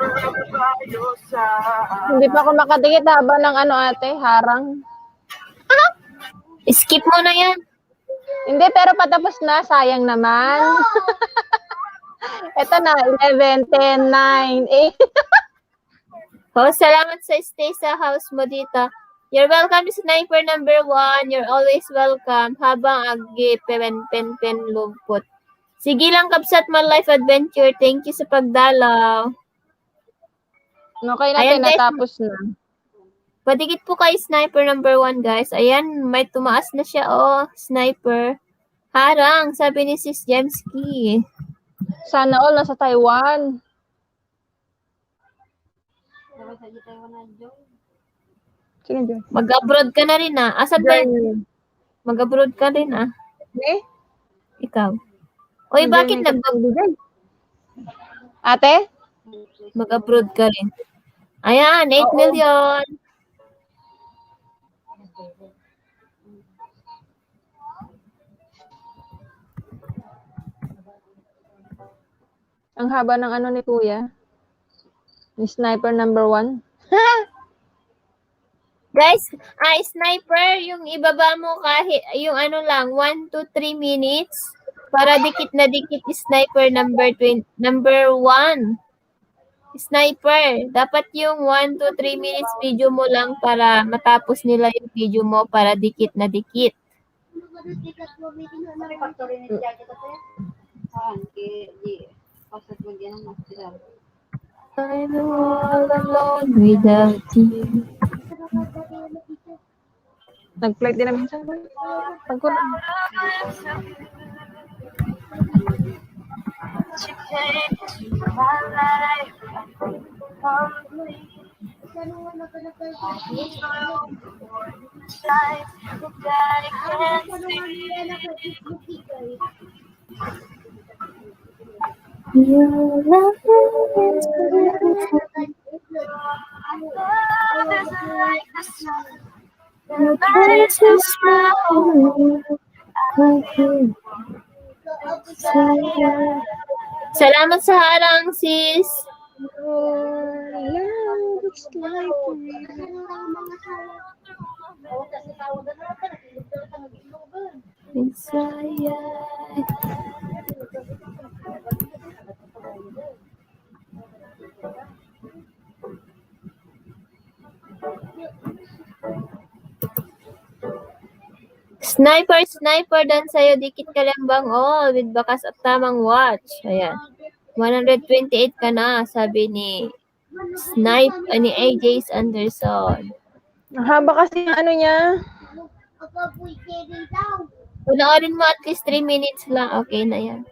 forever by your side. Hindi pa ako makadikit haba ng ano ate, harang. Skip mo na yan. Hindi, pero patapos na. Sayang naman. Ito na, 11, 10, 9, 8. Oh, salamat sa stay sa house mo dito. You're welcome to Sniper number 1. You're always welcome. Habang agi, pen, lupot. Sige lang, Kapsat, my life adventure. Thank you sa pagdalaw. Okay na, Ayan, guys. natapos na. Padikit po kay Sniper number 1, guys. Ayan, may tumaas na siya. Oh, Sniper. Harang, sabi ni Sis Jemski. Sana all nasa Taiwan. Sige, Joy. Mag-abroad ka na rin, ah. Asan ba? Joy. Mag-abroad ka rin, ah. Eh? Ikaw. Oy, bakit nagbibigay? Ate? mag-abroad ka rin? Ayan, 8 Oo. million. Ang haba ng ano ni Kuya. Ni Sniper number 1. Guys, Sniper, yung ibaba mo kahit, yung ano lang, 1 to 3 minutes para dikit na dikit Sniper number 1. Sniper, dapat yung 1 to 3 minutes video mo lang para matapos nila yung video mo para dikit na dikit. I'm all alone without you. Nag-flight din na minsan. Pagod. You came into my life, humbly. Daddy can't see. Your love is Love is like the sun. the place to smile. Salamat sa harang, sis. Sniper dan sa'yo, dikit ka lang bang all with bakas at tamang watch. Ayan. 128 ka na, sabi ni ni AJ Anderson. Ang haba kasi yung ano niya. Panoorin mo at least 3 minutes lang. Okay na yan.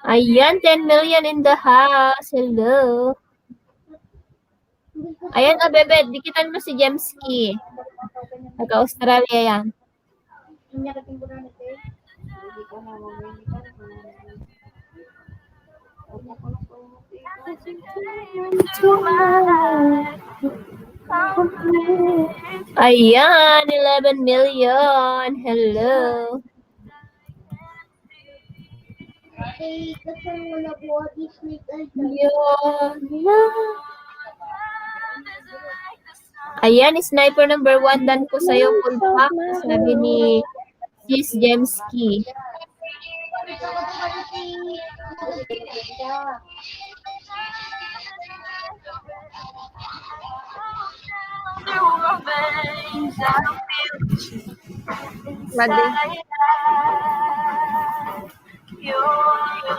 Ayan, 10 million in the house. Hello. Ayan, bebe, dikitan mo si Jemski. Naka-Australia yan. Ayan, 11 million. Hello. Ayan, Sniper number 1 dan ko sa'yo full pack. Sabi ni Sis Jemski. Through my veins, I feel Madi. your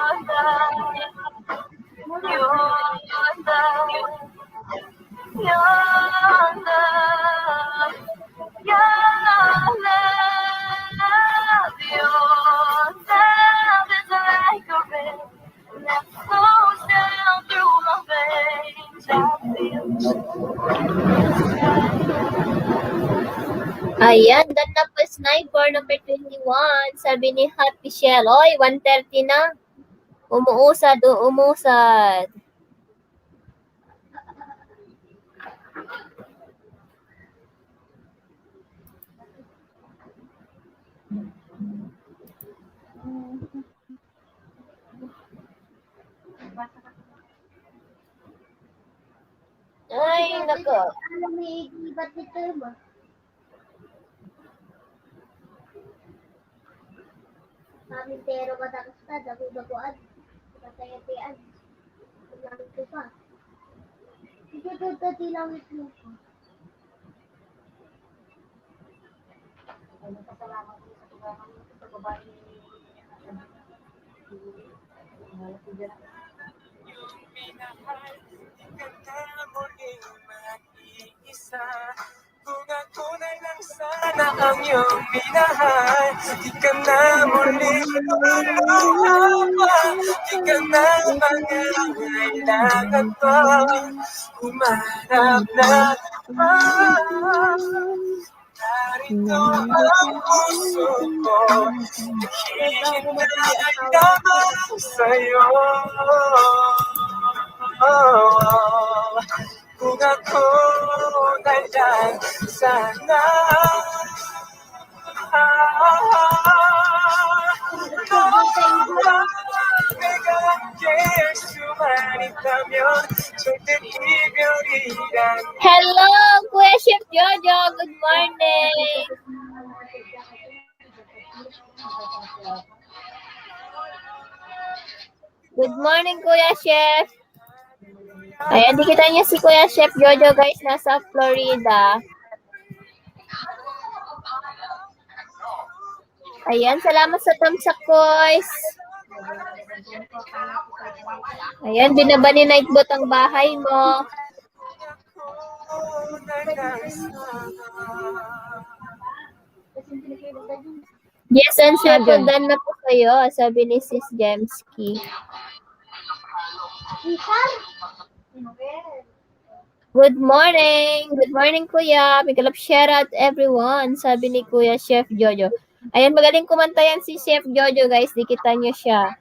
love, your love, your love, your love, your love is like a rain that flows down through my veins. I feel Ayan, dan na po Sniper number 21. Sabi ni Happy Shell. Oy, 1:30 na. Umuusad. ko. Alam mo, ibat dito ba? Pamintero ka tapos na, dami baguan. Katayatian. Langit ko pa. Ito langit mo pa. Kung ako na lang sana ang iyong minahal, di ka na muli lumapa, di ka na mangangailangan pa humarap na naman. Narito ang puso ko, hinahintay lamang sa'yo. Kung ako na lang sana 내가 함께 수많다면 절대 이별이란 Hello, Kuya Chef Jojo. Good morning. Good morning, Kuya Chef. Ayan, di kita niya si Kuya Chef Jojo, guys. Nasa Florida. Ayan, salamat sa tamsak, guys. Ayan, binaba ni Nightbot ang bahay mo. Yes, and Chef, done na po kayo, sabi ni Sis Jemski. Good morning! Good morning, Kuya. Big love shout out everyone, sabi ni Kuya Chef Jojo. Ayan, magaling kumanta yan si Chef Jojo, guys. Dikita niyo siya.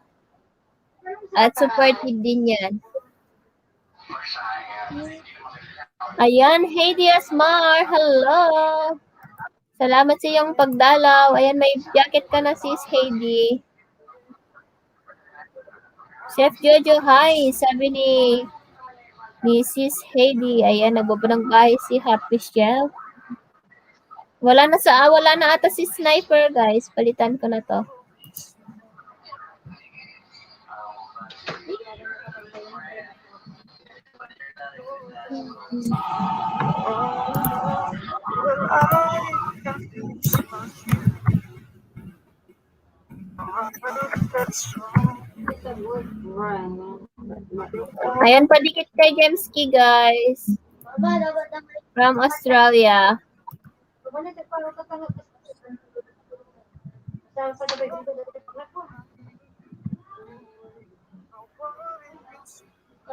At supportive din yan. Ayan, Heidi Asmar. Hello! Salamat sa iyong pagdalaw. Ayan, may jacket ka na, Sis Heidi. Chef Jojo, hi! Sabi ni Sis Heidi. Ayan, nagbaba ng bahay si Happy Chef. Wala na ata si Sniper, guys. Palitan ko na to. Ayan, padikit kay Jemski, guys. From Australia.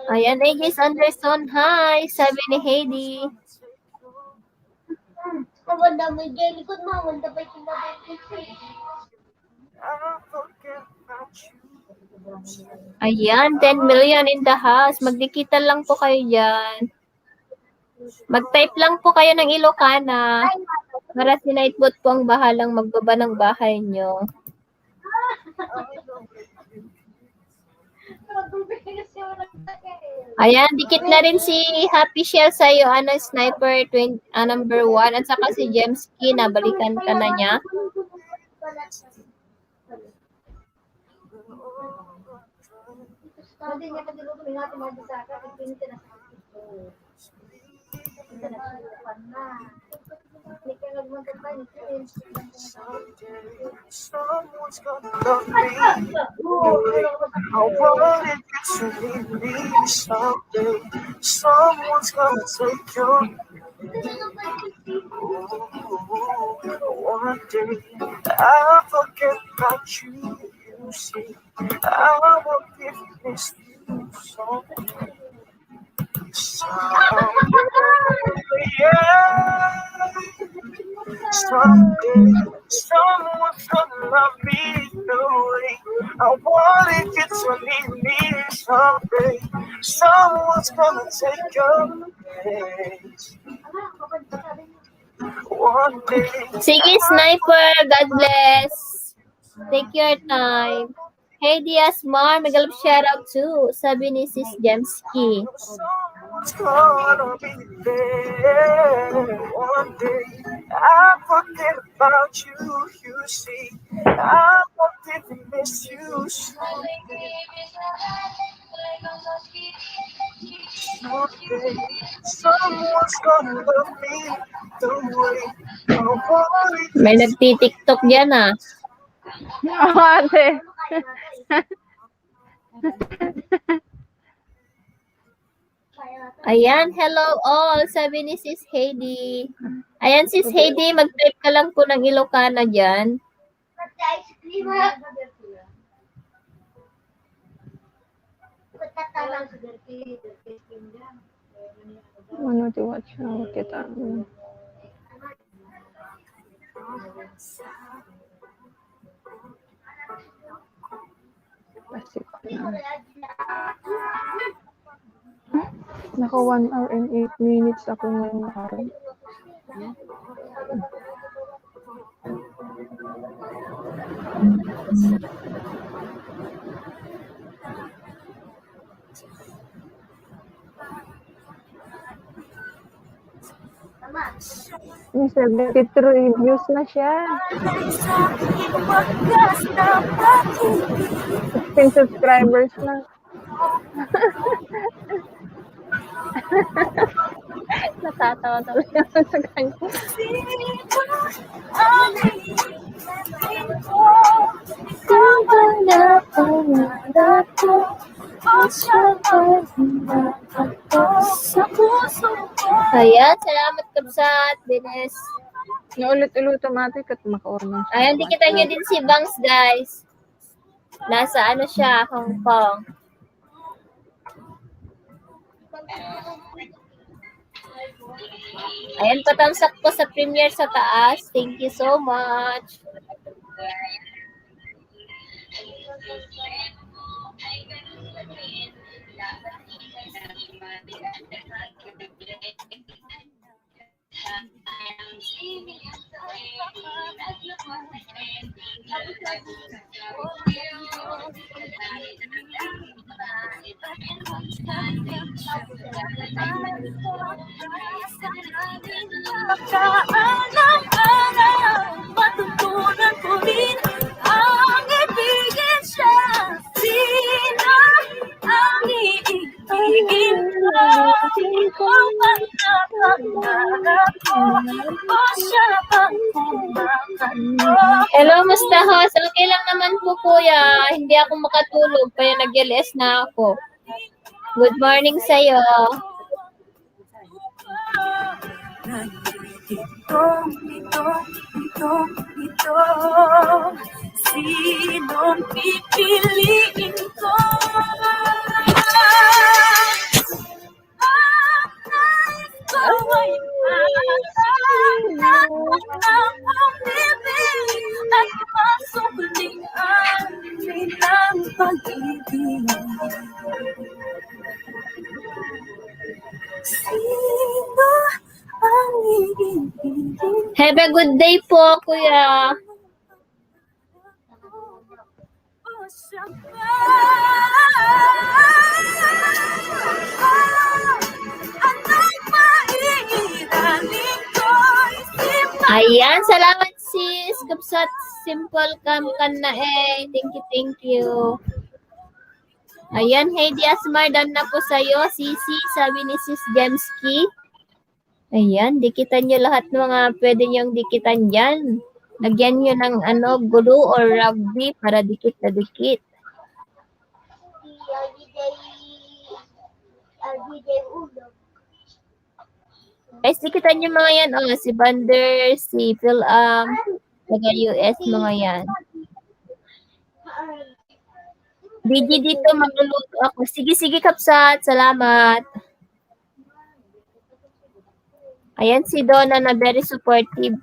Ayan, AJ Anderson, hi! Sabi ni Heidi. Maganda may gay likod mo, maganda pa yung Ayan, 10 million in the house. Magdikitan lang po kayo dyan. Mag-type lang po kayo ng Ilocana. Para si Nightbot po ang bahalang magbaba ng bahay nyo. Ayan, dikit na rin si Happy Shell sa'yo. Sniper number 1. At saka si Jemski, nabalikan ka na niya. Someone's gonna love me. I want it to leave me someday. Someone's gonna take your one day. I'll forget about you. You see, I will give this to you someday. Someday, someone's gonna love me the way I wanted you to leave me someday. Someone's gonna take your place. One day. Sige, Sniper. God bless. Take your time. Hey, Diasmar. May galap shoutout too. Sabi ni Sis Jemski. someone's gonna be there one day. I forget about you, you see. I won't even miss you someday. Someday, someone's gonna love me the way I want it. May nagti-TikTok dyan ah. Ate. Ayan, hello all. Sabi ni Sis Heidi. Ayan, Sis Heidi, mag-type ka lang po ng Ilocana dyan. Ice cream ha. Pagkatalang Ano to watch na kita. Pasik na. Naka 1 hour and 8 minutes ako ngayong araw. May 73 views na siya. 16 subscribers na. Natatawa talaga ako sa kanya. Ayan, salamat Kapsat, Bines. Naulit-ulit automatic at maka-order. Ayan, dikita nyo din si Bangs, guys. Nasa ano siya, Hong Kong. Ayan, patamsak po sa premiere sa taas. Thank you so much. Matutunan ko rin ang ibigin siya. Sino ang iibigin ko? Kung pagkapangarap ko o siya pang kumakan mo. Hello, Mustahos. Okay lang naman po, kuya. Hindi ako makatulog, kaya nag-LS na ako. Good morning sa'yo. Ito, sinong pipiliin ko? Ang nais ko ay ang pag-ibig at masukling ang nilang pag-ibig. Sino ang iibigin? Have a good day po, kuya. O siya ba? Anong mairalin ko? Ayan, salamat sis. Kapsat, simple kam kan na eh. Thank you. Ayan, Heidi Asmar, done na po sa'yo. Sisi, sabi ni Sis Jamski. Ayan, dikitan nyo lahat ng mga pwede nyong dikitan dyan. Lagyan nyo ng glue or rugby para dikit na dikit. Guys, dikitan nyo mga yan. Oh, si Bander, si Phil-Am, taga US, mga yan. DJ dito, magluluto ako. Sige, Kapsat. Salamat. Ayan si Donna na very supportive.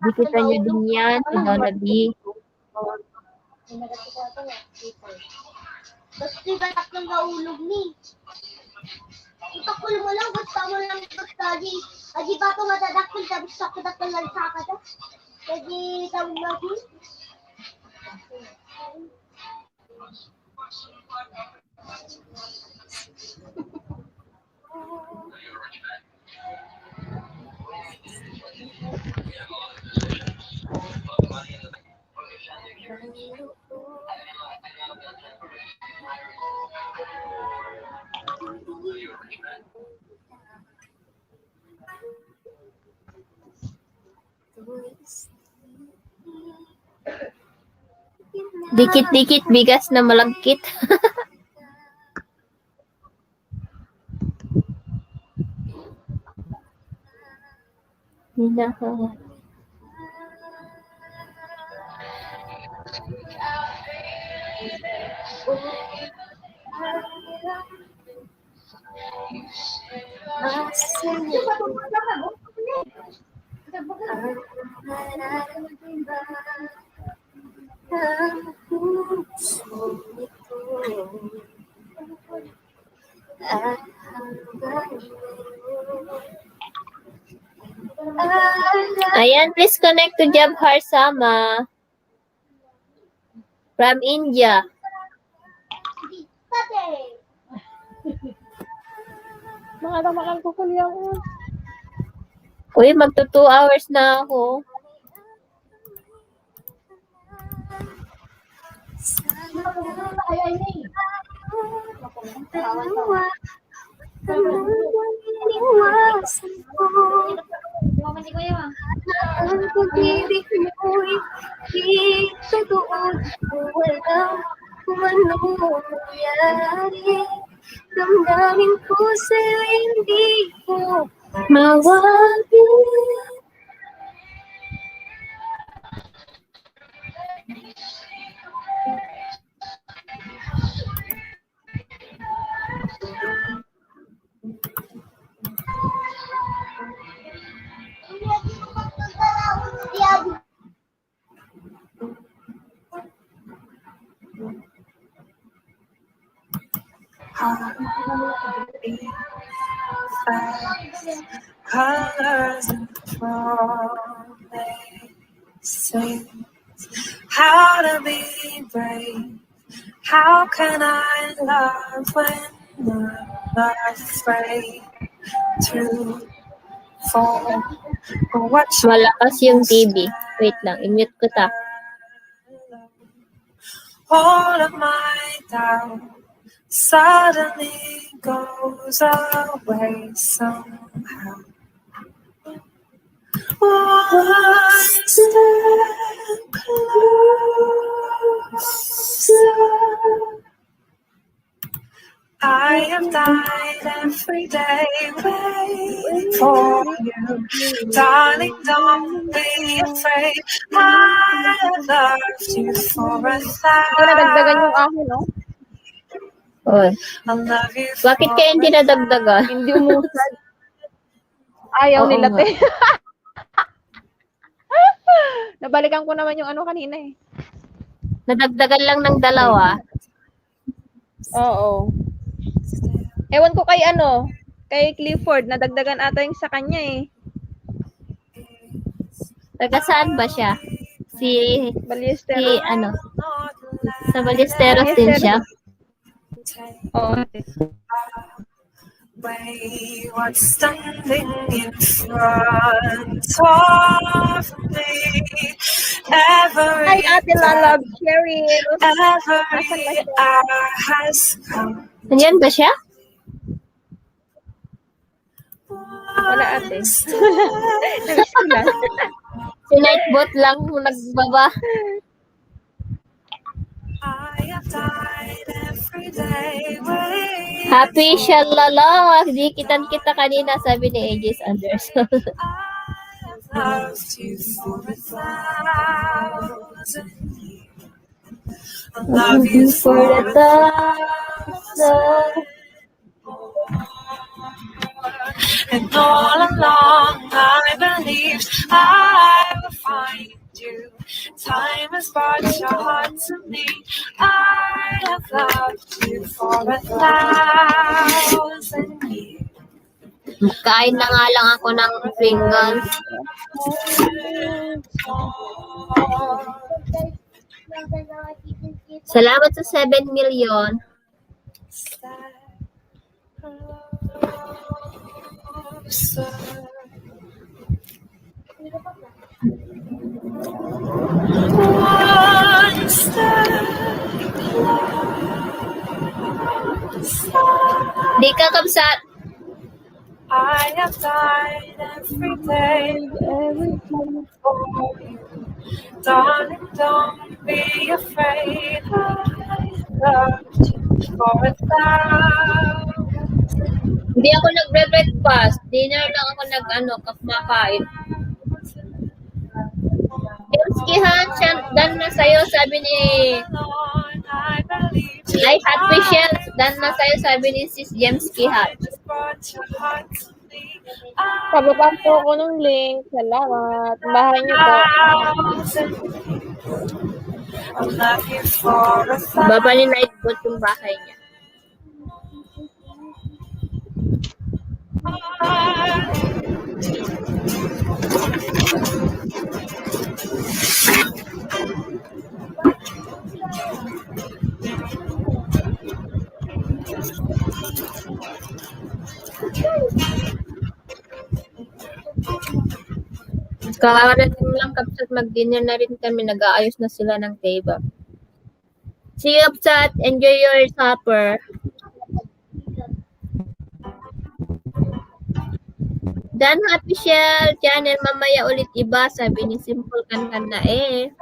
Dikitan nyo din yan. Si Donna B. Basta di ba tatlong naulog ni? Itakul mo lang, basta mo lang basta di. Adi ba ito matadakil, tapos sakit at lang sa kada? Jadi tawag lagi? Dikit-dikit bigas na malagkit. Hinahawa. Ayan, please connect to Jabhar Sama from India. Mga tamakal ko kulya ko. Uy, magto 2 hours na ako. Iniwasan ko ang pag-ibig mo'y di totoo. Walang kung ano nangyari. Damdamin ko sa'yo hindi ko mawagi. Colors and promises. How to be brave? How can I love when I'm afraid to fall? What's Malakas yung TV. Wait lang, i-mute ko ta. all of my doubt suddenly goes away somehow. One step closer. I have died every day waiting for you. Darling, don't be afraid. I have loved you for a Ito nadagdagan yung thousand. akin, no? Oh, I'll love you for bakit kaya hindi nadagdagan? Hindi umusad. Ayaw Oo nila, nga. te. Nabalikan ko naman yung ano kanina eh. Nadagdagan lang ng 2. Oo. Ewan ko kay ano, kay Clifford, nadagdagan ata yung sa kanya eh. Taga saan ba siya? Si Ballesteros. ano? Sa Ballesteros din siya. Oo. way what's standing in front of me. Hi, Every Ate Lalab, Cheryl. every hour has come. Nandiyan ba siya? Wala, ate. Namiss ko lang. Si Nightbot lang nagbaba. I have died every day waiting. Happy shalala. Dikitan kita kanina, sabi ni Aegis Anderson. I have loved you for 1,000 years. I love you for 1,000. And all along I believed I would find you. Time has brought your heart to me. I have loved you for 1,000 years. Kain na nga lang ako ng pringles. Salamat sa 7 million. One step Di ka kabsat. I have died every day for you. Darling, don't be afraid. I loved you for 1,000. Hindi ako nagbre-breakfast. Dinner lang ako kumakain. Jemski Han, done na sa'yo, sabi ni Lord, I believe Ay, Hot Michelle, done na sa'yo, sabi ni Sis Jemski Han. just brought your heart to me. Pababa po ako ng link. Salamat. Bahay niyo po. I love you for 1,000. Baba ni Nightbot yung bahay niya. Kakarating lang Kapsat, mag-dinner na rin kami, nag-aayos na sila ng table. See you Kapsat, enjoy your supper. Dan official channel, mamaya ulit iba, sabi ni Simple Kankan na eh.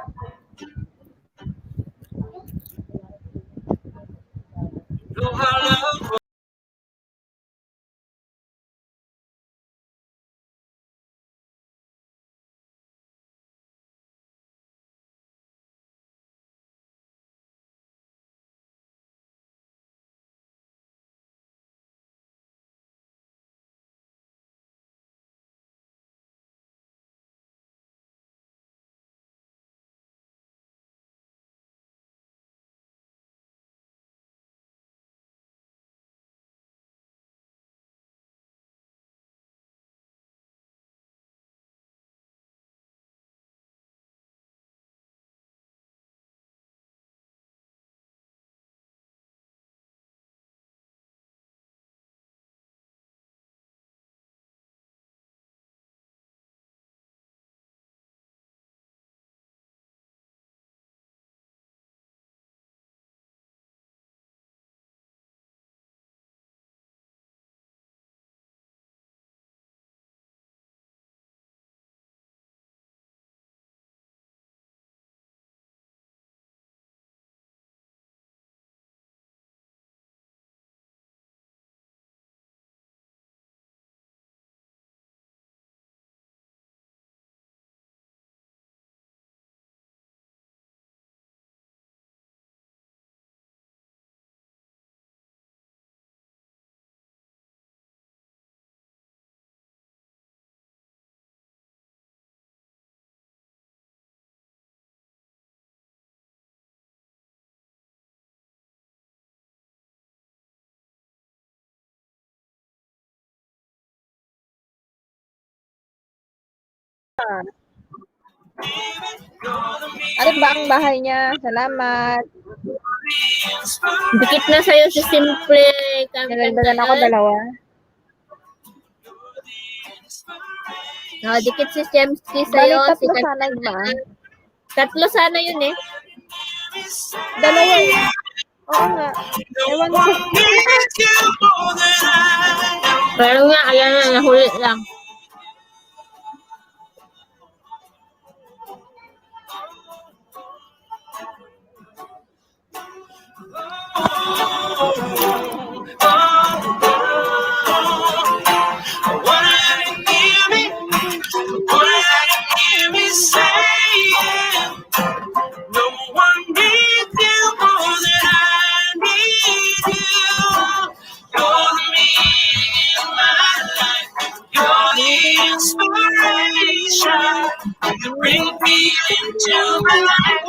Ano ba ang bahay niya? Salamat. Dikit na sa'yo si Simple Kankan Nalagdagan ako na. dalawa. No, dikit si Jemski Bali, sa'yo. Si tatlo Kankan sana na. ba? Tatlo sana yun eh. Dalawa eh. Oo nga. Ewan ko. Pero nga, ayan na, nahuli lang. Bring me into my life.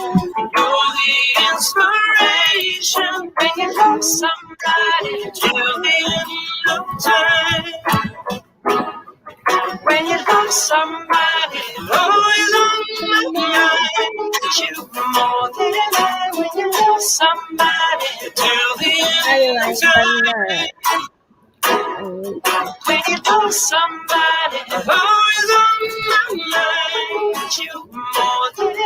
You're the inspiration. When you love somebody till the end of time. When you love somebody, always on my mind. You more than I. When you love somebody till the end Ayun, of ay, time. ganda. When you love Somebody always on my mind. You more than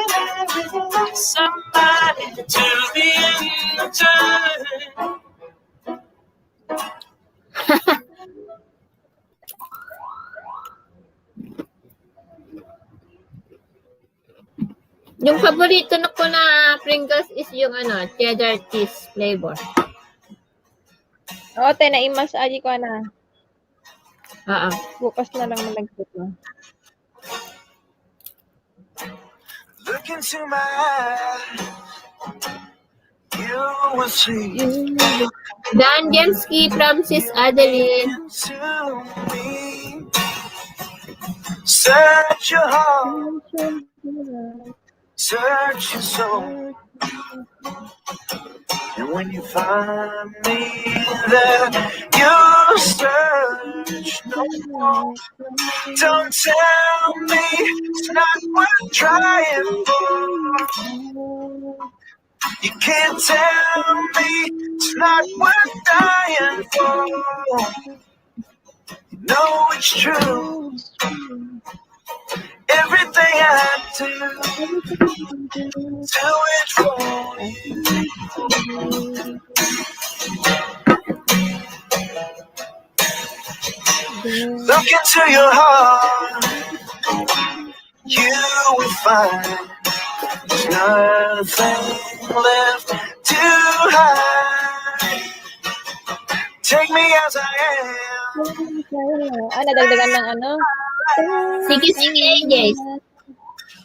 everything. Somebody to the end of time. Yung paborito na ko na Pringles is yung cheddar cheese flavor. Oo, te, naimas aji ko na. Oo. Bukas na lang malagpit mo. Look into my eyes. You will see Dan Jemski from Sis Adeline. into me. Search your heart, search your soul. And when you find me there, you search no more. Don't tell me it's not worth trying for. You can't tell me it's not worth dying for. You know it's true. Everything I do it for you. Look into your heart, you will find there's nothing left to hide. Take me as I am. Nadagdagan ng ano? Sige, AJs.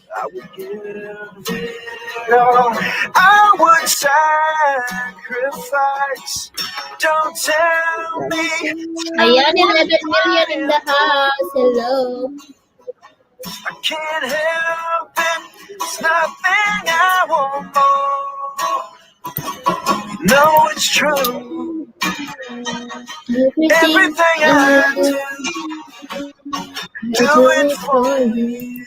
I would give it all. I would sacrifice. Don't tell me. Ayan, 11 million in the house. Hello. I can't help it. It's nothing I want more. You know it's true. Everything I do it for you.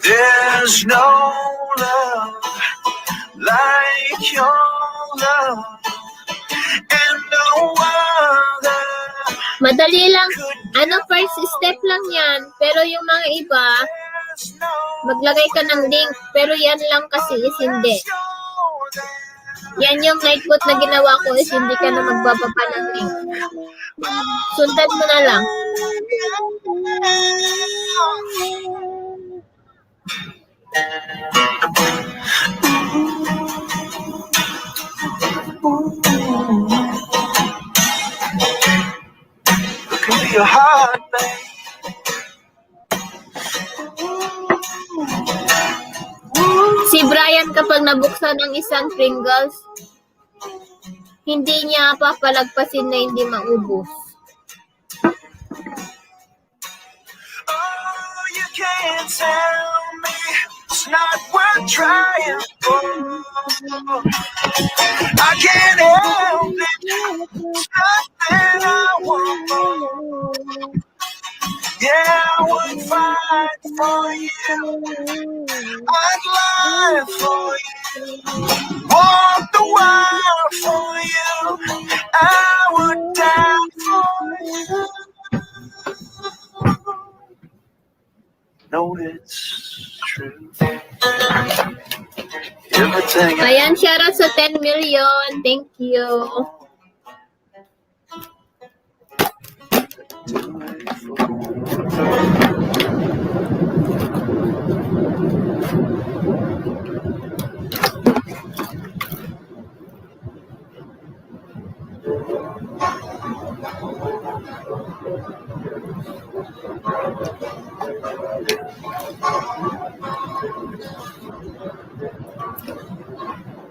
There's no love like your love, and no other. Madali lang. First step lang yan. Pero yung mga iba, There's no maglagay ka ng link. Pero yan lang kasi is hindi. Yan yung nightbot na ginawa ko is hindi ka na magbababa ng link. Sundan mo na lang. Look into your heart, babe. Si Brian kapag nabuksan ng isang Pringles, hindi niya papalagpasin na hindi maubos. Oh, you can't tell me it's not worth trying for. I can't help it. It's nothing I want more. Yeah, I would fight for you. I'd lie for you. Walk the world for you. I would die for you. No, it's true. Everything I Ayan, shoutout sa 10 million. Thank you. do it for.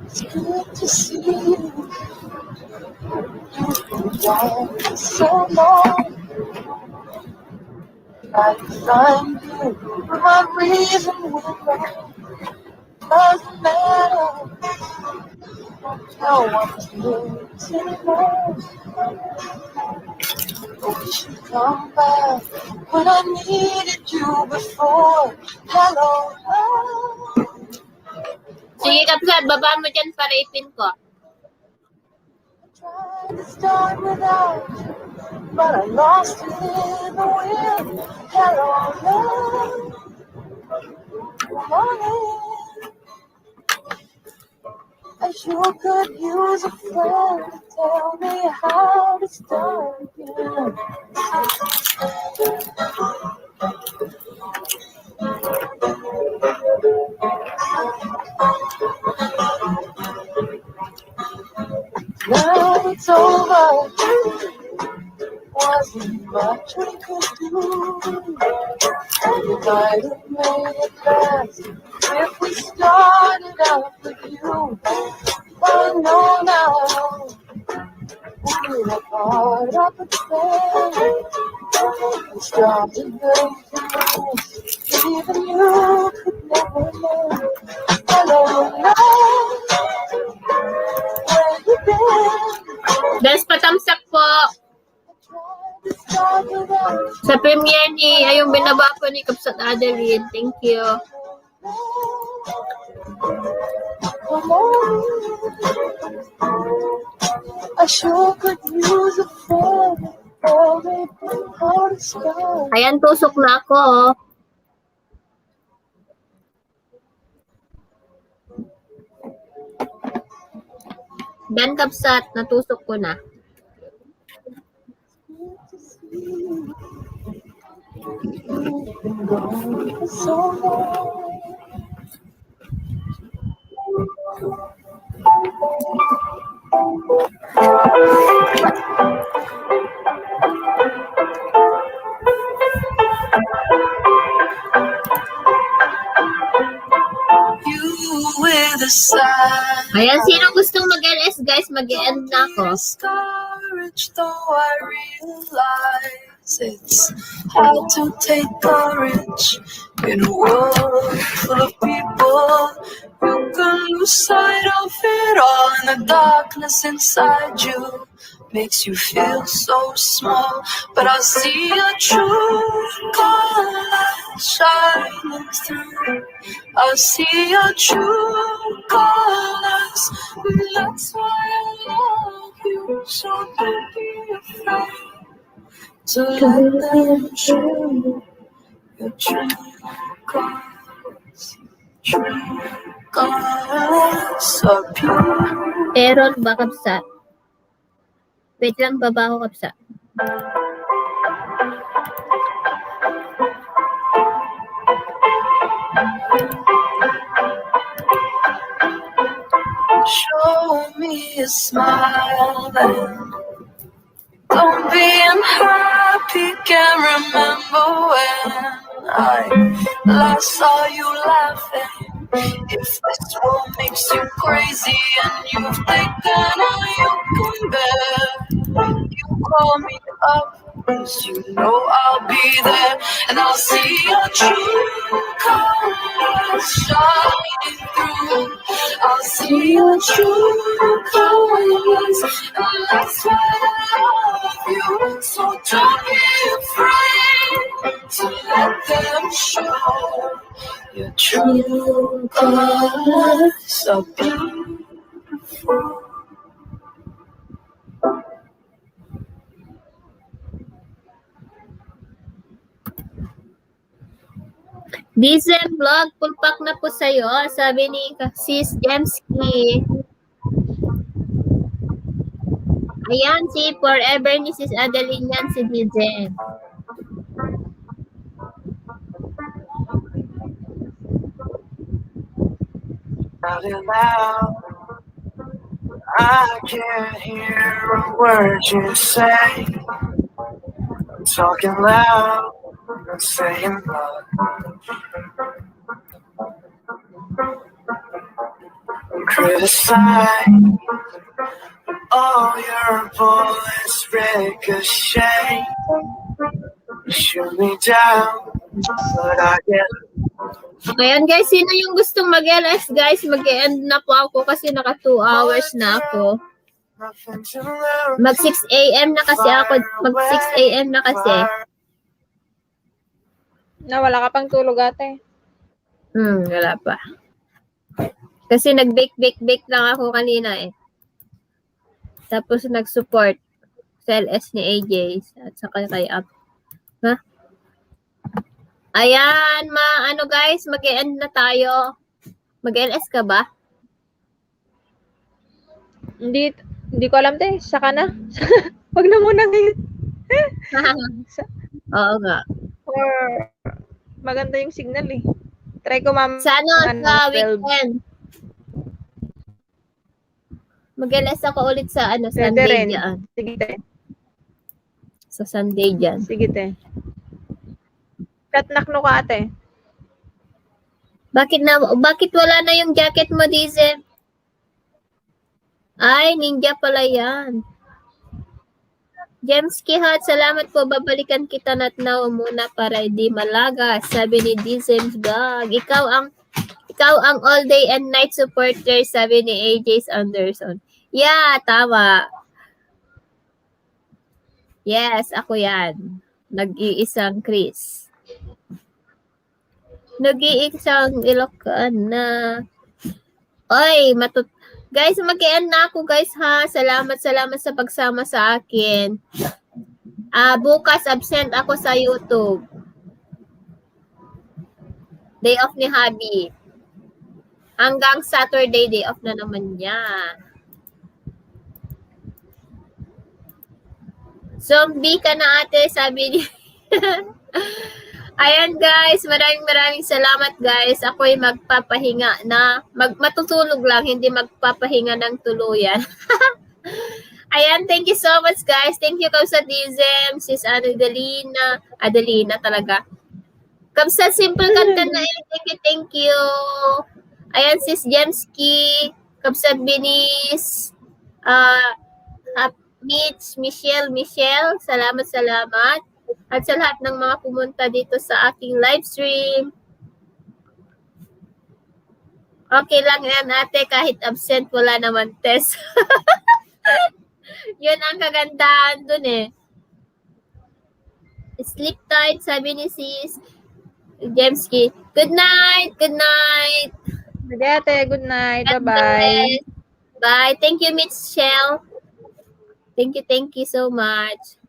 It's good to see you. You've been gone for so long. I find you for my reason we're wrong. Doesn't matter. No one's news anymore. Oh, you come back when I needed you before. Hello, love. Sige, Kapsat, baba mo dyan para ipin ko. Tried to start without you, but I lost it in the wind. Hello, love. Morning. I sure could use a friend to tell me how to start again. Now it's over. Wasn't much we could do. We might have made it best if we started out with you. But no, now we're part of the thing. We started very fast. Even you could never know. Hello, love. Where you been? Guys, patamsak po. Tried to start without Sa premiere ni, ay yung binaba po ni Kapsat Adeline. Thank you. I sure could use a friend. Oh, baby, how to start. Ayan, tusok na ako. Oh. Dan Kapsat, natusok ko na. So long. You with a sigh. Ayan, sino gustong mag-LS guys, mag-end na ako. Discouraged, though I realize it's hard to take courage in a world full of people. You can lose sight of it all, and the darkness inside you makes you feel so small. But I see your true color shining through. I see your true colors. That's why I love you. So don't be afraid to let them show your true colors. True colors are pure. Error ba, Kapsat? Wait lang, baba ako, Kapsat. Show me a smile and don't be unhappy. Can't remember when I last saw you laughing. If this world makes you crazy and you've taken all you can bear, you call me up, 'cause you know I'll be there. And I'll see your true colors shining through. I'll see your true colors, and that's why I love you. So don't be afraid to let them show your true colors so beautiful. Diesel vlog, full pack na po sa'yo, sabi ni Sis Jemski. Ayan, si Forever ni Sis Adeline yan, si Diesel. Out loud, I can't hear a word you say. I'm talking loud, I'm saying loud. Criticize all your bullets ricochet. Shoot me down, but I get. Ayan guys, sino yung gustong mag-LS guys, mag-end na po ako kasi naka 2 hours na ako. Mag 6 AM na kasi ako, mag 6 AM na kasi. Na wala ka pang tulog ate. Wala pa. Kasi nag-bake lang ako kanina eh. Tapos nag-support sa LS ni AJ at saka kay Up. Ha? Ayan, ano guys, mag-e-end na tayo. Mag-LS ka ba? Hindi ko alam, te. Saka na. Wag na muna ngayon. Oo nga. Or, maganda yung signal eh. Try ko Sa sa 12. weekend. Mag-LS ako ulit sa Pwede Sunday rin. diyan. Sige, te. Sa Sunday diyan. Sige, te. Katnakno ka, ate. Bakit wala na yung jacket mo, Diesel? Ay, ninja pala yan. James Kihat, salamat po. Babalikan kita now muna para di malagas. Sabi ni Diesel's Vlog. Ikaw ang all day and night supporter, sabi ni AJ Anderson. Yeah, tama. Yes, ako yan. Nag-iisang Chris. Nag-iisang Ilocana. Oy, guys, mag-i-end na ako guys ha. Salamat sa pagsama sa akin. Bukas absent ako sa YouTube. Day off ni Habi. Hanggang Saturday, day off na naman niya. Zombie ka na ate, sabi ni... Ayan guys, maraming salamat guys. Ako'y magpapahinga na. Matutulog lang, hindi magpapahinga ng tuluyan. Ayan, thank you so much guys. Thank you Kamsa Dizem, sis Adelina talaga. Kamsa Simple Kanta na thank you. Ayan, sis Jemski, Kamsa Binis, Mitch, Michelle, salamat. At sa lahat ng mga pumunta dito sa aking live stream. Okay lang yan ate, kahit absent, wala naman test. Yun ang kagandahan dun eh. Sleep tight, sabi ni sis Jemski. Good night. Sige, ate. Good night. Bye-bye. Bye. Thank you, Michelle. Thank you so much.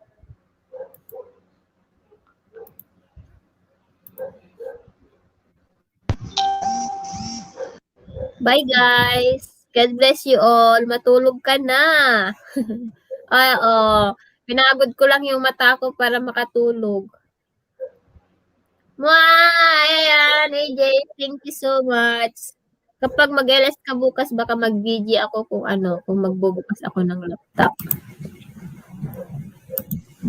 Bye guys. God bless you all. Matulog ka na. Pinagod ko lang yung mata ko para makatulog. Ayan, AJ, thank you so much. Kapag mag-LS ka bukas, baka mag-VG ako kung magbubukas ako ng laptop.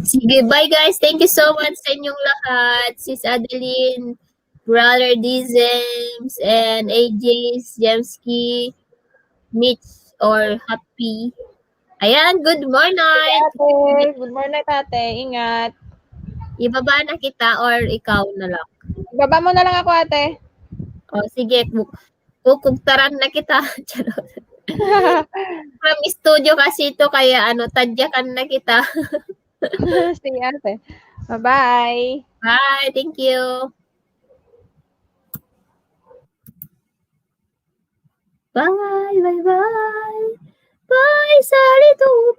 Sige, bye guys. Thank you so much sa inyong lahat. Sis Adeline, Brother Dizems, and AJ's, Jemski, Mitch, or Happy. Ayan, good morning. Ate. Good morning, ate. Ingat. Ibaba na kita or ikaw na lang. Baba mo na lang ako, ate. O, sige. Kukugtaran na kita. From studio kasi ito, kaya tadyakan na kita. Sige, ate. Bye-bye. Bye. Thank you. Bye. Bye sa litong